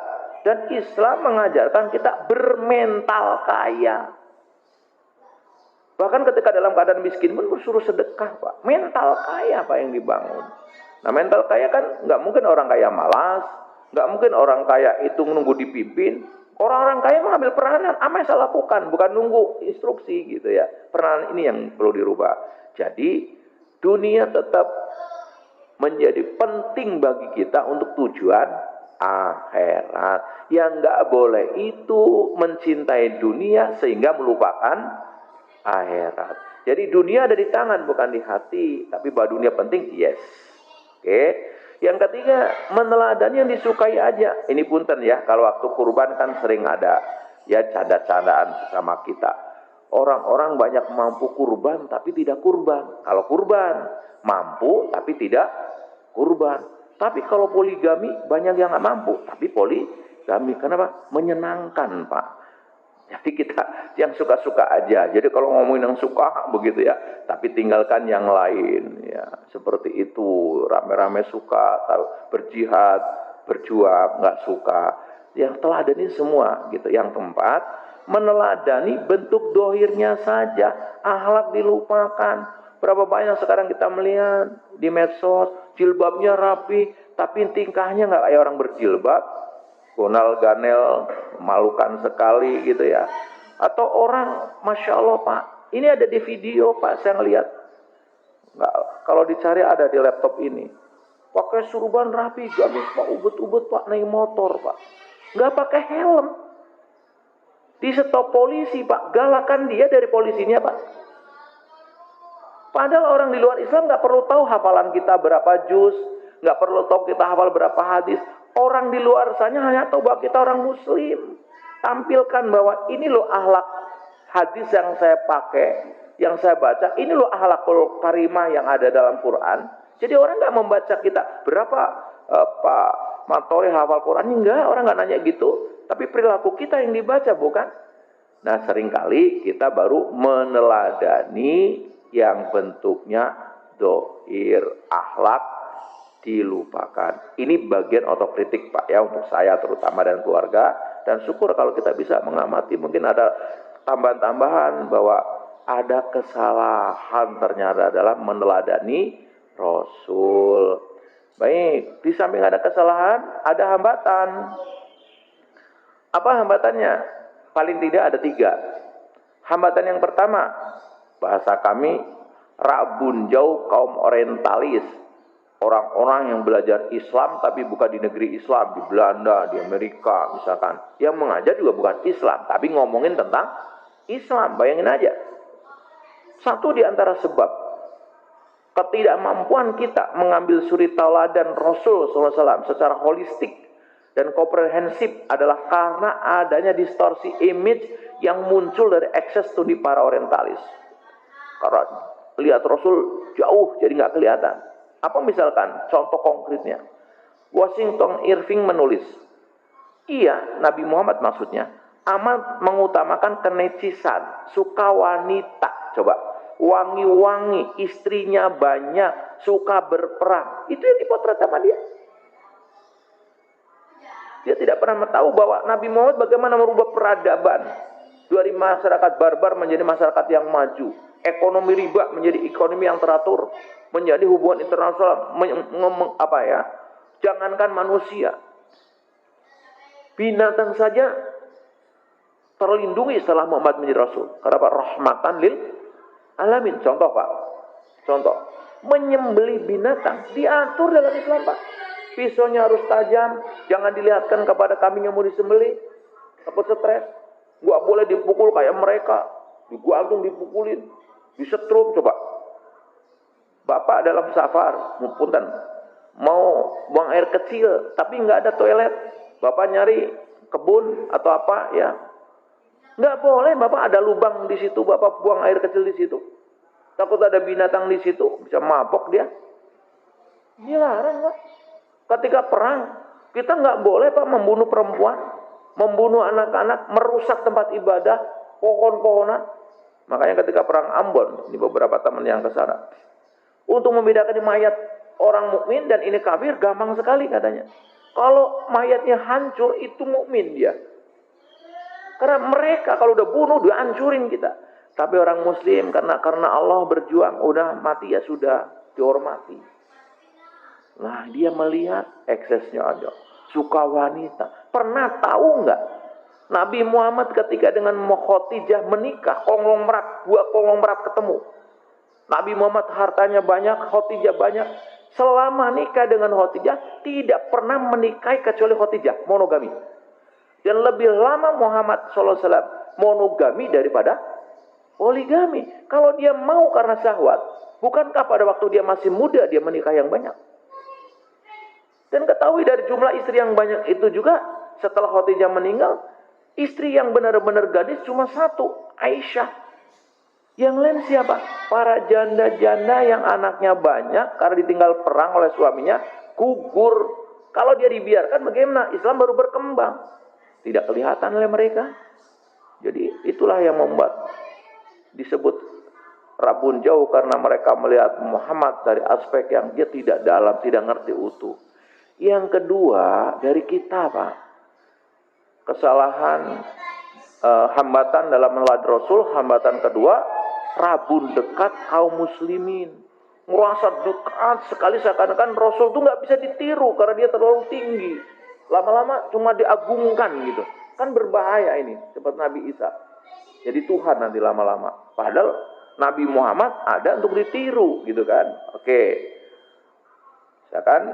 dan Islam mengajarkan kita bermental kaya. Bahkan ketika dalam keadaan miskin pun suruh sedekah Pak. Mental kaya Pak yang dibangun. Nah mental kaya kan nggak mungkin orang kaya malas, nggak mungkin orang kaya itu nunggu dipimpin. Orang-orang kaya mengambil peranan, apa yang saya lakukan, bukan nunggu instruksi gitu ya. Peranan ini yang perlu dirubah. Jadi dunia tetap menjadi penting bagi kita untuk tujuan akhirat. Yang nggak boleh itu mencintai dunia sehingga melupakan akhirat. Jadi dunia ada di tangan bukan di hati. Tapi bahwa dunia penting, yes. Oke. Yang ketiga, meneladani yang disukai aja. Ini punten ya, kalau waktu kurban kan sering ada ya canda-candaan sesama kita. Orang-orang banyak mampu kurban tapi tidak kurban. Kalau kurban mampu tapi tidak kurban. Tapi kalau poligami banyak yang nggak mampu tapi poligami. Kenapa? Menyenangkan Pak. Jadi kita yang suka-suka aja. Jadi kalau ngomongin yang suka begitu ya, tapi tinggalkan yang lain ya. Seperti itu, rame-rame suka, berjihad, berjuang, nggak suka. Yang teladani semua gitu. Yang keempat, meneladani bentuk dohirnya saja, akhlak dilupakan. Berapa banyak sekarang kita melihat di medsos, jilbabnya rapi, tapi tingkahnya nggak kayak orang berjilbab. Gonal ganel, memalukan sekali gitu ya. Atau orang, Masya Allah Pak, ini ada di video Pak, saya ngeliat. Nggak, kalau dicari ada di laptop ini. Pakai surban rapi, gamis Pak, ubet-ubet Pak, naik motor Pak. Nggak pakai helm. Di stop polisi Pak, galakan dia dari polisinya Pak. Padahal orang di luar Islam nggak perlu tahu hafalan kita berapa juz, nggak perlu tahu kita hafal berapa hadis. Orang di luar sana hanya tahu bahwa kita orang muslim. Tampilkan bahwa ini loh akhlak hadis yang saya pakai, yang saya baca. Ini loh akhlakul karimah yang ada dalam Quran. Jadi orang nggak membaca kita berapa Pak Matori hafal Quran. Enggak, orang nggak nanya gitu. Tapi perilaku kita yang dibaca bukan. Nah seringkali kita baru meneladani yang bentuknya dohir akhlak dilupakan. Ini bagian otokritik Pak ya untuk saya terutama dan keluarga, dan syukur kalau kita bisa mengamati mungkin ada tambahan-tambahan bahwa ada kesalahan ternyata dalam meneladani Rasul. Baik, di samping ada kesalahan, ada hambatan. Apa hambatannya? Paling tidak ada 3. Hambatan yang pertama, bahasa kami, rabun jauh kaum orientalis. Orang-orang yang belajar Islam tapi bukan di negeri Islam, di Belanda, di Amerika misalkan. Yang mengajar juga bukan Islam, tapi ngomongin tentang Islam. Bayangin aja. Satu di antara sebab ketidakmampuan kita mengambil suri tauladan Rasul SAW secara holistik dan komprehensif adalah karena adanya distorsi image yang muncul dari akses studi para orientalis. Karena lihat Rasul jauh jadi nggak kelihatan. Apa misalkan contoh konkretnya? Washington Irving menulis, iya Nabi Muhammad maksudnya amat mengutamakan kenecisan, suka wanita, coba wangi-wangi, istrinya banyak, suka berperang. Itu yang dipotret sama dia. Dia tidak pernah tahu bahwa Nabi Muhammad bagaimana merubah peradaban dari masyarakat barbar menjadi masyarakat yang maju. Ekonomi riba menjadi ekonomi yang teratur, menjadi hubungan internasional, jangankan manusia, binatang saja terlindungi setelah Muhammad menjadi Rasul. Kenapa? Rahmatan lil alamin. Contoh Pak, contoh menyembelih binatang diatur dalam Islam Pak. Pisaunya harus tajam, jangan dilihatkan kepada kambing yang mau disembelih, takut stres. Gak boleh dipukul kayak mereka, digantung dipukulin, disetrum. Coba Bapak dalam safar, punten, mau buang air kecil, tapi nggak ada toilet. Bapak nyari kebun atau apa ya, nggak boleh. Bapak ada lubang di situ, Bapak buang air kecil di situ. Takut ada binatang di situ, bisa mabok dia. Dilarang Pak. Ketika perang, kita nggak boleh Pak membunuh perempuan, membunuh anak-anak, merusak tempat ibadah, pohon-pohonan. Makanya ketika perang Ambon, ini beberapa teman yang ke sana, untuk membedakan mayat orang mukmin dan ini kafir gampang sekali katanya. Kalau mayatnya hancur itu mukmin dia. Karena mereka kalau udah bunuh dia hancurin kita. Tapi orang muslim karena Allah berjuang, udah mati ya sudah dihormati. Nah dia melihat eksesnya aja, suka wanita. Pernah tahu nggak Nabi Muhammad ketika dengan Khadijah menikah, dua konglomerat ketemu. Nabi Muhammad hartanya banyak, Khadijah banyak. Selama nikah dengan Khadijah tidak pernah menikahi kecuali Khadijah, monogami. Dan lebih lama Muhammad SAW monogami daripada poligami. Kalau dia mau karena syahwat, bukankah pada waktu dia masih muda dia menikah yang banyak? Dan ketahui dari jumlah istri yang banyak itu juga setelah Khadijah meninggal, istri yang benar-benar gadis cuma 1, Aisyah. Yang lain siapa? Para janda-janda yang anaknya banyak karena ditinggal perang oleh suaminya, gugur. Kalau dia dibiarkan bagaimana? Islam baru berkembang. Tidak kelihatan oleh mereka. Jadi itulah yang membuat disebut rabun jauh, karena mereka melihat Muhammad dari aspek yang dia tidak dalam, tidak ngerti utuh. Yang kedua dari kita Pak, kesalahan hambatan dalam meneladani Rasul. Hambatan kedua, rabun dekat kaum muslimin, merasa dekat sekali seakan-akan Rasul itu nggak bisa ditiru karena dia terlalu tinggi. Lama-lama cuma diagungkan gitu, kan berbahaya ini seperti Nabi Isa jadi Tuhan nanti lama-lama. Padahal Nabi Muhammad ada untuk ditiru gitu kan. Oke, misalkan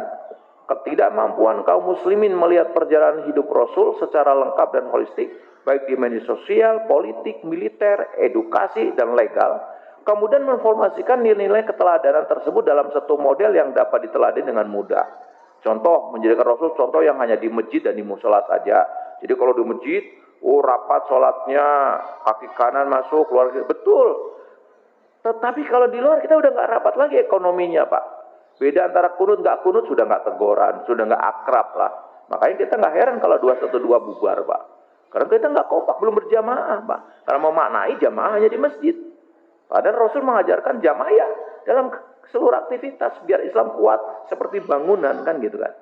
ketidakmampuan kaum muslimin melihat perjalanan hidup Rasul secara lengkap dan holistik, baik di media sosial, politik, militer, edukasi, dan legal, kemudian menformasikan nilai-nilai keteladanan tersebut dalam satu model yang dapat diteladani dengan mudah. Contoh, menjadikan Rasul contoh yang hanya di masjid dan di musola saja. Jadi kalau di masjid, rapat sholatnya, kaki kanan masuk, keluar, betul. Tetapi kalau di luar kita udah nggak rapat lagi ekonominya Pak. Beda antara kunut nggak kunut, sudah nggak teguran, sudah nggak akrab lah. Makanya kita nggak heran kalau 212 bubar Pak. Karena kita nggak kompak, belum berjamaah Pak. Karena memaknai jamaah hanya di masjid. Padahal Rasul mengajarkan jamaah ya dalam seluruh aktivitas biar Islam kuat seperti bangunan kan gitu kan.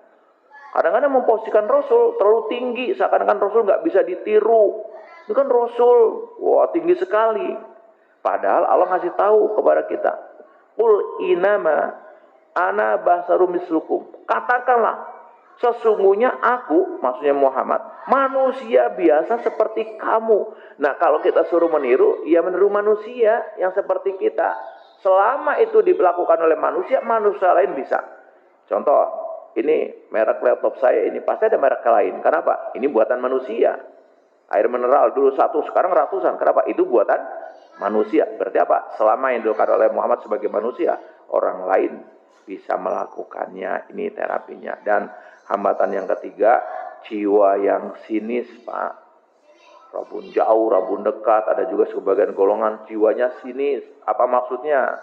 Kadang-kadang memposisikan Rasul terlalu tinggi, seakan-akan Rasul nggak bisa ditiru. Itu kan Rasul, wah tinggi sekali. Padahal Allah ngasih tahu kepada kita, Qul inama ana basarum mislukum. Katakanlah, sesungguhnya aku, maksudnya Muhammad, manusia biasa seperti kamu. Nah kalau kita suruh meniru, ya meniru manusia yang seperti kita. Selama itu dilakukan oleh manusia, manusia lain bisa. Contoh, ini merek laptop saya ini, pasti ada merek lain. Kenapa? Ini buatan manusia. Air mineral dulu 1, sekarang ratusan. Kenapa? Itu buatan manusia. Berarti apa? Selama yang dilakukan oleh Muhammad sebagai manusia, orang lain bisa melakukannya. Ini terapinya. Dan hambatan yang ketiga, jiwa yang sinis, Pak. Rabun jauh, rabun dekat, ada juga sebagian golongan jiwanya sinis. Apa maksudnya?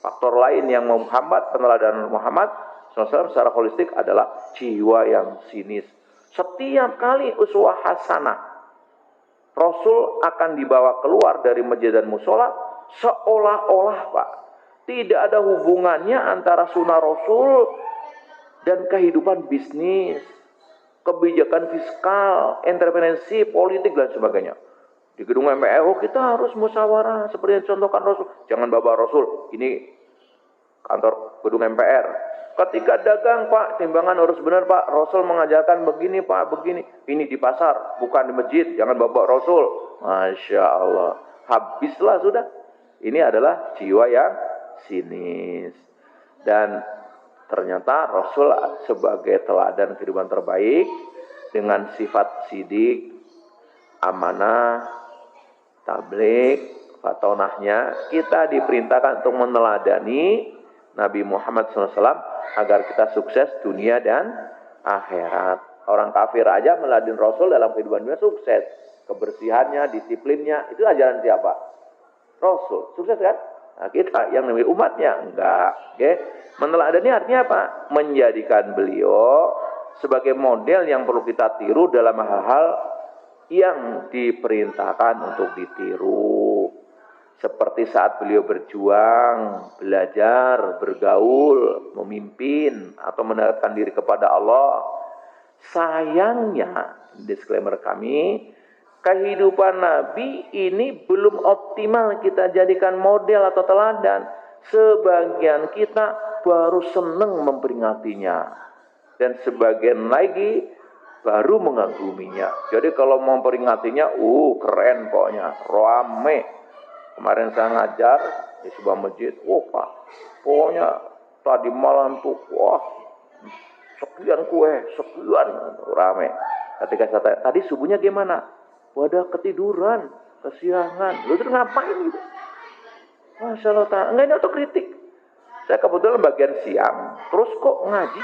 Faktor lain yang menghambat peneladanan Muhammad SAW secara holistik adalah jiwa yang sinis. Setiap kali uswah hasanah, Rasul akan dibawa keluar dari masjid dan musola seolah-olah, Pak, tidak ada hubungannya antara sunnah Rasul dan kehidupan bisnis, kebijakan fiskal, intervensi politik dan sebagainya. Di gedung MPR, kita harus musyawarah seperti yang contohkan Rasul. Jangan bawa Rasul, ini kantor gedung MPR. Ketika dagang, Pak, timbangan harus benar, Pak. Rasul mengajarkan begini, Pak, begini. Ini di pasar, bukan di masjid. Jangan bawa Rasul. Masya Allah. Habislah sudah. Ini adalah jiwa yang sinis. Dan ternyata Rasul sebagai teladan kehidupan terbaik dengan sifat sidik, amanah, tabligh, fatonahnya, kita diperintahkan untuk meneladani Nabi Muhammad SAW agar kita sukses dunia dan akhirat. Orang kafir aja meladeni Rasul dalam kehidupan dunia sukses. Kebersihannya, disiplinnya, itu ajaran siapa? Rasul. Sukses kan? Nah, kita yang namanya umatnya enggak. Okay? Meneladani artinya apa? Menjadikan beliau sebagai model yang perlu kita tiru dalam hal-hal yang diperintahkan untuk ditiru. Seperti saat beliau berjuang, belajar, bergaul, memimpin, atau mendekatkan diri kepada Allah. Sayangnya, disclaimer kami, kehidupan Nabi ini belum optimal kita jadikan model atau teladan. Sebagian kita baru senang memperingatinya. Dan sebagian lagi baru mengaguminya. Jadi kalau memperingatinya, keren pokoknya, rame. Kemarin saya ngajar di sebuah masjid, Pak, pokoknya tadi malam tuh, sekian kue, sekian, rame. Ketika saya tanya, tadi subuhnya gimana? Wadah ketiduran, kesiangan. Lu terus ngapain gitu? Masya Allah, enggak, ini otokritik. Saya kebetulan bagian siang, terus kok ngaji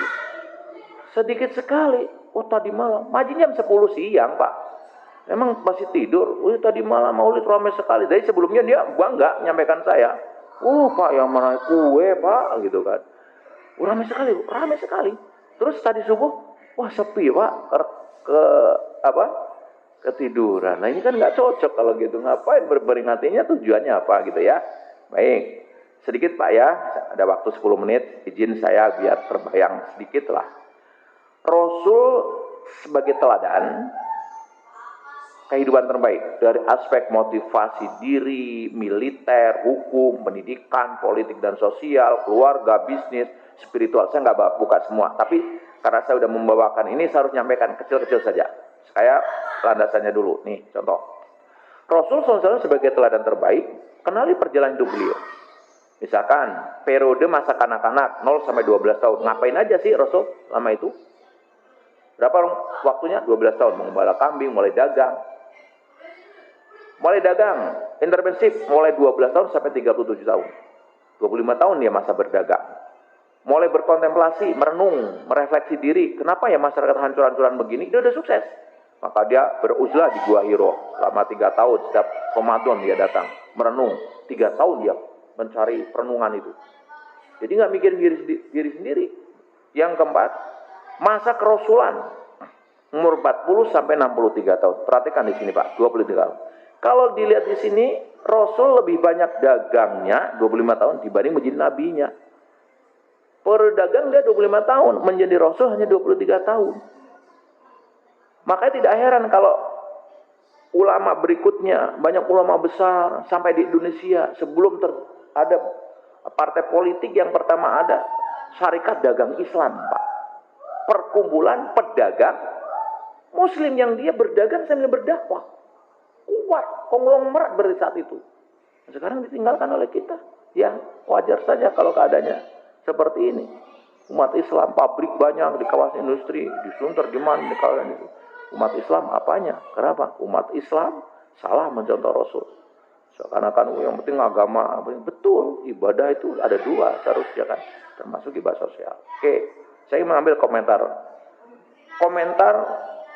sedikit sekali. Tadi malam, ngaji jam 10 siang, Pak. Emang masih tidur? Tadi malam maulid ramai sekali. Dari sebelumnya dia bangga menyampaikan saya. Pak, yang mana kue, Pak, gitu kan. Ramai sekali. Terus tadi subuh, sepi, Pak. Ketiduran. Nah, ini kan nggak cocok kalau gitu. Ngapain berperingatinya, tujuannya apa gitu ya. Baik. Sedikit, Pak ya. Ada waktu 10 menit. Izin saya biar terbayang sedikit lah. Rasul sebagai teladan kehidupan terbaik dari aspek motivasi diri, militer, hukum, pendidikan, politik dan sosial, keluarga, bisnis, spiritual. Saya nggak buka semua, tapi karena saya sudah membawakan ini, saya harus nyampaikan kecil-kecil saja. Saya landasannya dulu. Nih, contoh. Rasul SAW sebagai teladan terbaik, kenali perjalanan hidup beliau. Misalkan, periode masa kanak-kanak, 0-12 tahun. Ngapain aja sih Rasul lama itu? Berapa waktunya? 12 tahun. Mengembala kambing, mulai dagang, intensif, mulai 12 tahun sampai 37 tahun. 25 tahun dia masa berdagang. Mulai berkontemplasi, merenung, merefleksi diri. Kenapa ya masyarakat hancur-hancuran begini? Dia udah sukses. Maka dia beruzlah di Gua Hiro. Selama 3 tahun, setiap Ramadan dia datang. Merenung. 3 tahun dia mencari perenungan itu. Jadi gak mikirin diri sendiri. Yang keempat, masa kerasulan. Umur 40 sampai 63 tahun. Perhatikan di sini, Pak, 23 tahun. Kalau dilihat di sini, Rasul lebih banyak dagangnya 25 tahun dibanding menjadi nabinya. Berdagang dia 25 tahun, menjadi rasul hanya 23 tahun. Makanya tidak heran kalau ulama berikutnya, banyak ulama besar sampai di Indonesia sebelum ada partai politik yang pertama ada Syarikat Dagang Islam, Pak. Perkumpulan pedagang Muslim yang dia berdagang sambil berdakwah. Kuat, konglomerat berarti saat itu. Sekarang ditinggalkan oleh kita. Ya, wajar saja kalau keadaannya seperti ini. Umat Islam, pabrik banyak di kawasan industri, di Sunter, di mana, di kawasan itu. Umat Islam apanya? Kenapa? Umat Islam salah mencontoh Rasul. Seakan-akan yang penting agama. Betul, ibadah itu ada dua seharusnya kan. Termasuk ibadah sosial. Oke, saya mengambil komentar. Komentar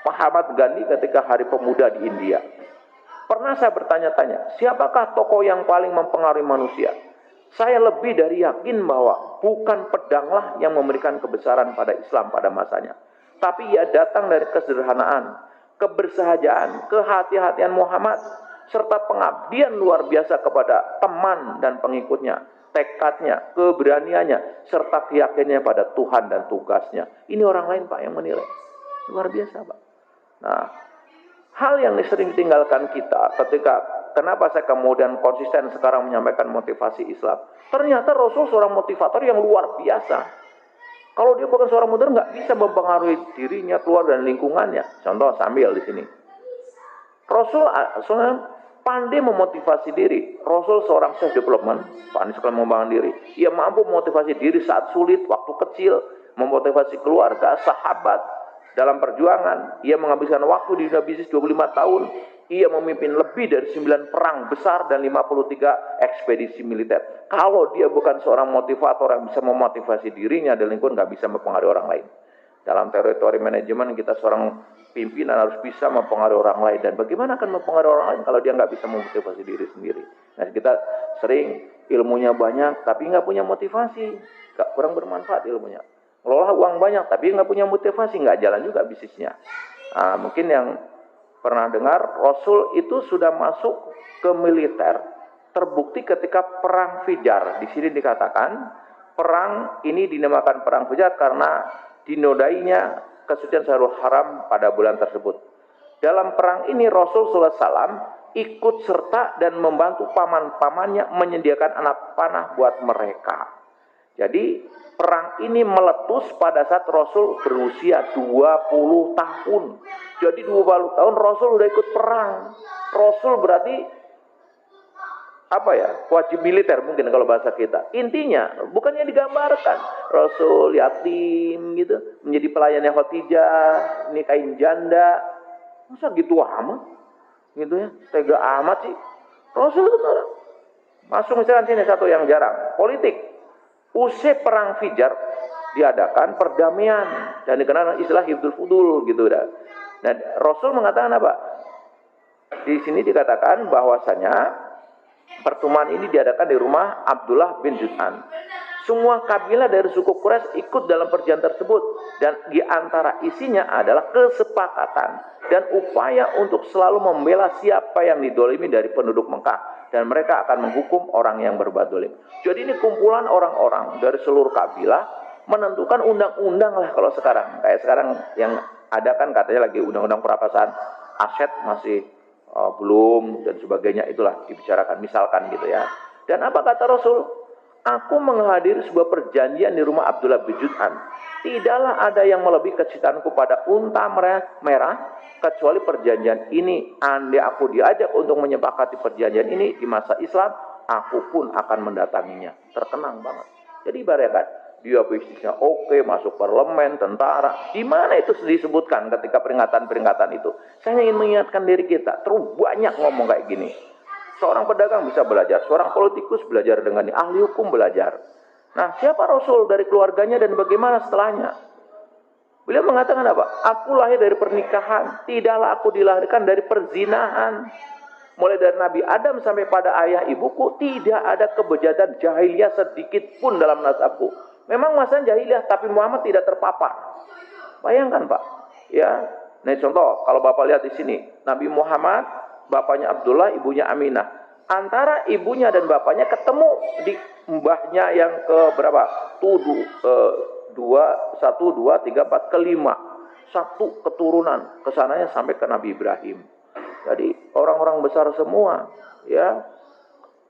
Mahatma Gandhi ketika Hari Pemuda di India. Pernah saya bertanya-tanya, siapakah tokoh yang paling mempengaruhi manusia? Saya lebih dari yakin bahwa bukan pedanglah yang memberikan kebesaran pada Islam pada masanya. Tapi ia datang dari kesederhanaan, kebersahajaan, kehati-hatian Muhammad, serta pengabdian luar biasa kepada teman dan pengikutnya, tekadnya, keberaniannya, serta keyakinannya pada Tuhan dan tugasnya. Ini orang lain, Pak, yang menilai. Luar biasa, Pak. Nah, hal yang sering ditinggalkan kita ketika, kenapa saya kemudian konsisten sekarang menyampaikan motivasi Islam. Ternyata Rasul seorang motivator yang luar biasa. Kalau dia bukan seorang motivator, nggak bisa mempengaruhi dirinya, keluarga, dan lingkungannya. Contoh, sambil di sini. Rasul pandai memotivasi diri. Rasul seorang self development, pandai sekali membangun diri. Ia mampu memotivasi diri saat sulit, waktu kecil, memotivasi keluarga, sahabat dalam perjuangan. Ia menghabiskan waktu di dunia bisnis 25 tahun. Ia memimpin lebih dari 9 perang besar dan 53 ekspedisi militer. Kalau dia bukan seorang motivator yang bisa memotivasi dirinya dan lingkungan, nggak bisa mempengaruhi orang lain. Dalam teori manajemen, kita seorang pimpinan harus bisa mempengaruhi orang lain. Dan bagaimana akan mempengaruhi orang lain kalau dia nggak bisa memotivasi diri sendiri? Nah, kita sering ilmunya banyak, tapi nggak punya motivasi. Kurang bermanfaat ilmunya. Ngelola uang banyak, tapi nggak punya motivasi, nggak jalan juga bisnisnya. Nah, mungkin yang pernah dengar, Rasul itu sudah masuk ke militer, terbukti ketika perang Fijar. Di sini dikatakan, perang ini dinamakan perang Fijar karena dinodainya kesucian Syahrul Haram pada bulan tersebut. Dalam perang ini Rasul SAW ikut serta dan membantu paman-pamannya menyediakan anak panah buat mereka. Jadi perang ini meletus pada saat Rasul berusia 20 tahun. Jadi 20 tahun Rasul udah ikut perang. Rasul berarti apa ya? Wajib militer mungkin kalau bahasa kita. Intinya bukannya digambarkan Rasul yatim gitu, menjadi pelayannya Khadijah, nikahin janda. Masa gitu amat? Gitu ya. Tega amat sih. Rasul itu orang. Masuk misalkan sini satu yang jarang, politik. Usai perang Fijar diadakan perdamaian dan dikenal istilah Hifdzul Fudul gitu dah. Nah, Rasul mengatakan apa? Di sini dikatakan bahwasanya pertemuan ini diadakan di rumah Abdullah bin Jud'an. Semua kabilah dari suku Quraisy ikut dalam perjanjian tersebut dan di antara isinya adalah kesepakatan dan upaya untuk selalu membela siapa yang didolimi dari penduduk Mekah dan mereka akan menghukum orang yang berbuat dolim. Jadi ini kumpulan orang-orang dari seluruh kabilah menentukan undang-undang lah kalau sekarang. Kayak sekarang yang ada kan katanya lagi undang-undang perampasan aset masih belum dan sebagainya, itulah dibicarakan misalkan gitu ya. Dan apa kata Rasul? Aku menghadiri sebuah perjanjian di rumah Abdullah bin Jud'an. Tidaklah ada yang melebihi kecintaanku pada unta merah kecuali perjanjian ini. Andai aku diajak untuk menyepakati perjanjian ini di masa Islam, aku pun akan mendatanginya. Terkenang banget. Jadi ibaratkan dia bisnisnya oke, masuk parlemen, tentara. Di mana itu disebutkan ketika peringatan-peringatan itu? Saya ingin mengingatkan diri kita. Terus banyak ngomong kayak gini. Seorang pedagang bisa belajar, seorang politikus belajar dengan ini, ahli hukum belajar. Nah, siapa Rasul dari keluarganya dan bagaimana setelahnya? Beliau mengatakan apa? Aku lahir dari pernikahan, tidaklah aku dilahirkan dari perzinahan. Mulai dari Nabi Adam sampai pada ayah ibuku, tidak ada kebejatan jahiliyah sedikit pun dalam nasabku. Memang masa jahiliyah, tapi Muhammad tidak terpapar. Bayangkan Pak, ya. Nah contoh, kalau Bapak lihat di sini, Nabi Muhammad, bapaknya Abdullah, ibunya Aminah. Antara ibunya dan bapaknya ketemu di mbahnya yang ke berapa? Satu, dua, tiga, empat, kelima. Satu keturunan kesananya sampai ke Nabi Ibrahim. Jadi orang-orang besar semua, ya.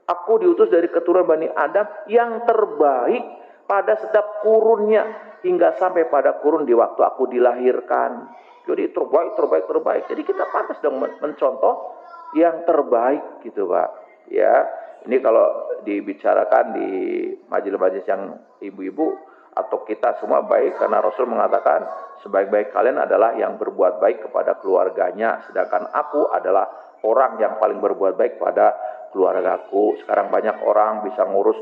Aku diutus dari keturunan Bani Adam yang terbaik pada setiap kurunnya hingga sampai pada kurun di waktu aku dilahirkan. Jadi terbaik. Jadi kita pantas dong mencontoh yang terbaik gitu, Pak. Ya, ini kalau dibicarakan di majelis-majelis yang ibu-ibu atau kita semua baik karena Rasul mengatakan sebaik-baik kalian adalah yang berbuat baik kepada keluarganya, sedangkan aku adalah orang yang paling berbuat baik pada keluargaku. Sekarang banyak orang bisa ngurus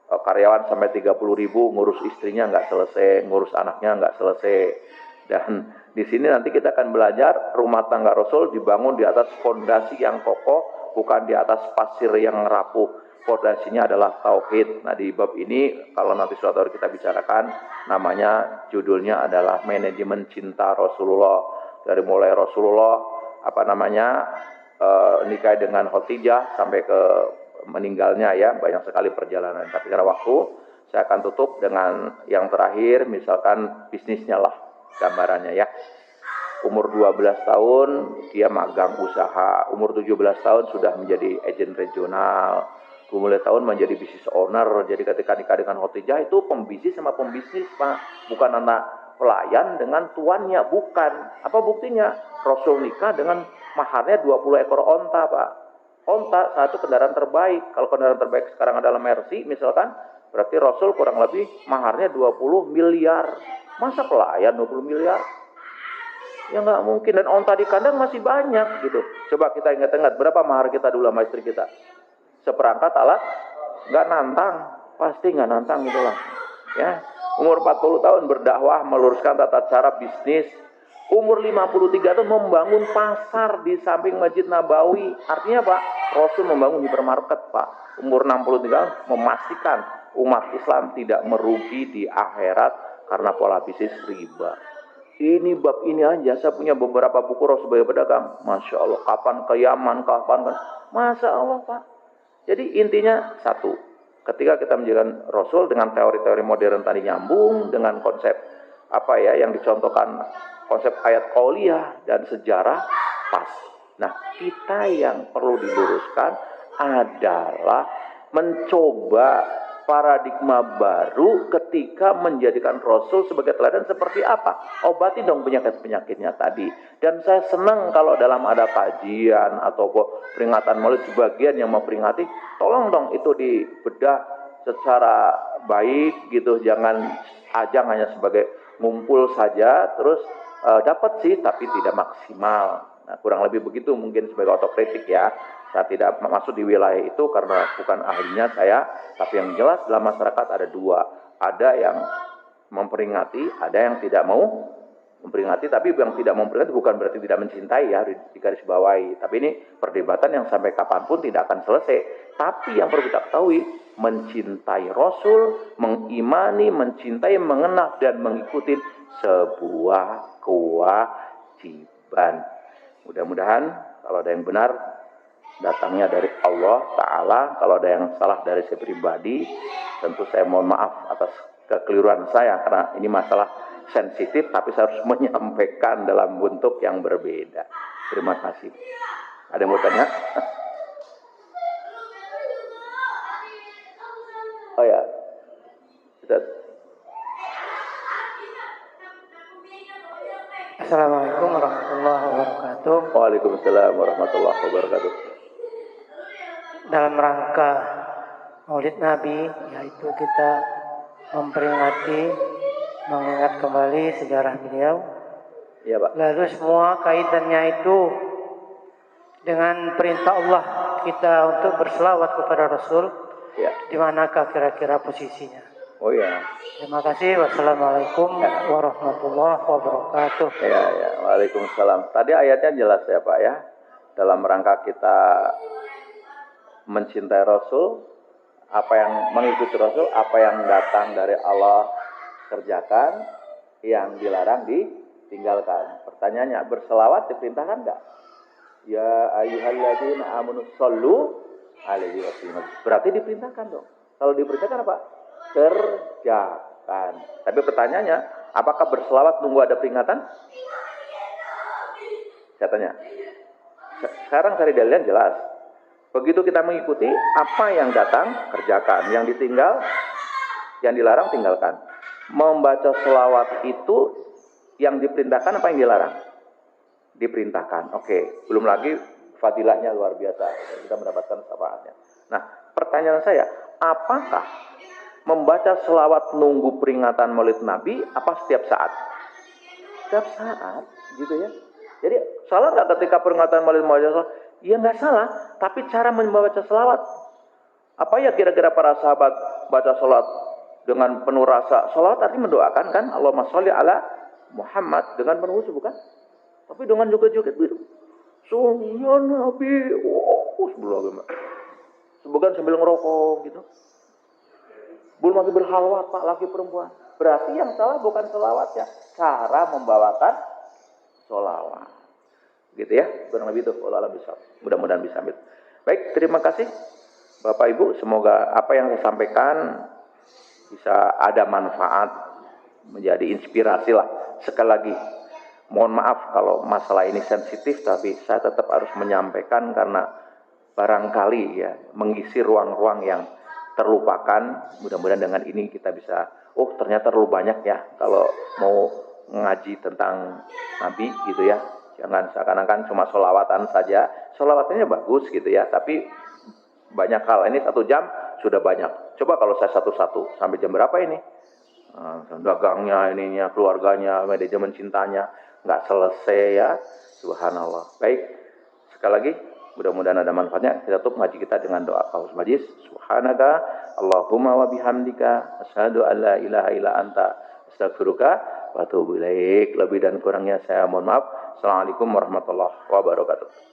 karyawan sampai 30.000, ngurus istrinya nggak selesai, ngurus anaknya nggak selesai. Dan di sini nanti kita akan belajar rumah tangga Rasul dibangun di atas fondasi yang kokoh, bukan di atas pasir yang rapuh. Fondasinya adalah tauhid. Nah, di bab ini kalau nanti suatu hari kita bicarakan, namanya judulnya adalah manajemen cinta Rasulullah. Dari mulai Rasulullah nikah dengan Khadijah sampai ke meninggalnya, ya, banyak sekali perjalanan. Tapi karena waktu, saya akan tutup dengan yang terakhir, misalkan bisnisnya lah gambarannya, ya. Umur 12 tahun dia magang usaha, umur 17 tahun sudah menjadi agen regional, 20 tahun menjadi business owner. Jadi ketika nikah dengan Khadijah itu pembisnis sama pembisnis, Pak, bukan anak pelayan dengan tuannya, bukan. Apa buktinya? Rasul nikah dengan maharnya 20 ekor onta, Pak. Onta satu kendaraan terbaik. Kalau kendaraan terbaik sekarang adalah Mercy misalkan, berarti Rasul kurang lebih maharnya 20 miliar. Masa pelayan 20 miliar? Ya nggak mungkin. Dan onta di kandang masih banyak gitu. Coba kita ingat-ingat berapa mahar kita dulu sama istri kita? Seperangkat alat? Nggak nantang. Pasti nggak nantang gitu lah. Ya. Umur 40 tahun berdakwah, meluruskan tata cara bisnis. Umur 53 tahun membangun pasar di samping Masjid Nabawi. Artinya Pak, Rasul membangun hipermarket, Pak. Umur 63 memastikan umat Islam tidak merugi di akhirat karena pola bisnis riba. Ini bab ini aja, saya punya beberapa buku Rasul sebagai pedagang. Masya Allah, kapan ke Yaman, kapan. Masya Allah, Pak. Jadi intinya satu, ketika kita menjalankan Rasul dengan teori-teori modern tadi nyambung dengan konsep yang dicontohkan, konsep ayat qauliyah dan sejarah pas. Nah, kita yang perlu diluruskan adalah mencoba paradigma baru ketika menjadikan Rasul sebagai teladan seperti apa. Obati dong penyakit-penyakitnya tadi. Dan saya senang kalau dalam ada kajian atau peringatan Maulid sebagian yang memperingati, tolong dong itu dibedah secara baik gitu. Jangan ajang hanya sebagai ngumpul saja terus dapat sih tapi tidak maksimal. Nah, kurang lebih begitu mungkin sebagai otokritik, ya. Saya tidak masuk di wilayah itu karena bukan ahlinya saya, tapi yang jelas dalam masyarakat ada dua. Ada yang memperingati, ada yang tidak mau memperingati, tapi yang tidak memperingati bukan berarti tidak mencintai, ya, digarisbawahi. Tapi ini perdebatan yang sampai kapanpun tidak akan selesai. Tapi yang perlu kita ketahui, mencintai Rasul, mengimani, mencintai, mengenal, dan mengikuti sebuah kewajiban. Mudah-mudahan kalau ada yang benar datangnya dari Allah Ta'ala, kalau ada yang salah dari saya pribadi, tentu saya mohon maaf atas kekeliruan saya karena ini masalah sensitif, tapi saya harus menyampaikan dalam bentuk yang berbeda. Terima kasih. Ada yang mau tanya? Oh ya, Ustaz. Assalamualaikum warahmatullahi wabarakatuh. Waalaikumsalam warahmatullahi wabarakatuh. Dalam rangka Maulid Nabi, yaitu kita memperingati, mengingat kembali sejarah beliau. Iya, Pak. Lalu semua kaitannya itu dengan perintah Allah kita untuk berselawat kepada Rasul. Ya. Di manakah kira-kira posisinya? Oh ya. Terima kasih. Wassalamualaikum warahmatullahi wabarakatuh. Ya. Waalaikumsalam. Tadi ayatnya jelas ya, Pak, ya. Dalam rangka kita mencintai Rasul, apa yang mengikuti Rasul, apa yang datang dari Allah kerjakan, yang dilarang ditinggalkan. Pertanyaannya, berselawat diperintahkan enggak? Ya ayyuhalladzina amanu shollu alaihi wasallam. Berarti diperintahkan dong. Kalau diperintahkan apa? Kerjakan. Tapi pertanyaannya, apakah berselawat nunggu ada peringatan? Saya tanya. Sekarang cari dalilnya jelas. Begitu kita mengikuti, apa yang datang, kerjakan. Yang ditinggal, yang dilarang, tinggalkan. Membaca selawat itu yang diperintahkan apa yang dilarang? Diperintahkan. Oke, belum lagi fadilahnya luar biasa. Kita mendapatkan syafaatnya. Nah, pertanyaan saya, apakah membaca selawat nunggu peringatan Maulid Nabi apa setiap saat? Setiap saat, gitu ya. Jadi salah nggak ketika peringatan Maulid Nabi? Ya nggak salah, tapi cara membaca selawat. Apa ya kira-kira para sahabat baca selawat dengan penuh rasa? Selawat artinya mendoakan kan? Allahumma sholli ala Muhammad dengan penuh khusyuk bukan? Tapi dengan joget-joget gitu. Ya Nabi, sebelum sebagian sambil ngerokok gitu. Belum lagi berhalwat pak laki perempuan. Berarti yang salah bukan selawatnya, cara membawakan selawat. Gitu ya, kurang lebih itu. Allah bisa. Mudah-mudahan bisa ambil. Baik, terima kasih Bapak Ibu. Semoga apa yang saya sampaikan bisa ada manfaat, menjadi inspirasi lah. Sekali lagi, mohon maaf kalau masalah ini sensitif, tapi saya tetap harus menyampaikan karena barangkali ya mengisi ruang-ruang yang terlupakan. Mudah-mudahan dengan ini kita bisa, ternyata terlalu banyak ya kalau mau ngaji tentang Nabi gitu ya. Jangan seakan-akan cuma sholawatan saja. Sholawatannya bagus gitu ya, tapi banyak hal. Ini 1 jam sudah banyak. Coba kalau saya satu-satu, sampai jam berapa ini? Dagangnya, ininya, keluarganya, manajemen cintanya, nggak selesai ya. Subhanallah. Baik, sekali lagi, mudah-mudahan ada manfaatnya. Kita tutup ngaji kita dengan doa kafaratul majlis. Subhanaka, Allahumma wa bihamdika, asyhadu an la ilaha illa anta, astaghfiruka wa atubu ilaik. Lebih dan kurangnya saya mohon maaf. Assalamualaikum warahmatullahi wabarakatuh.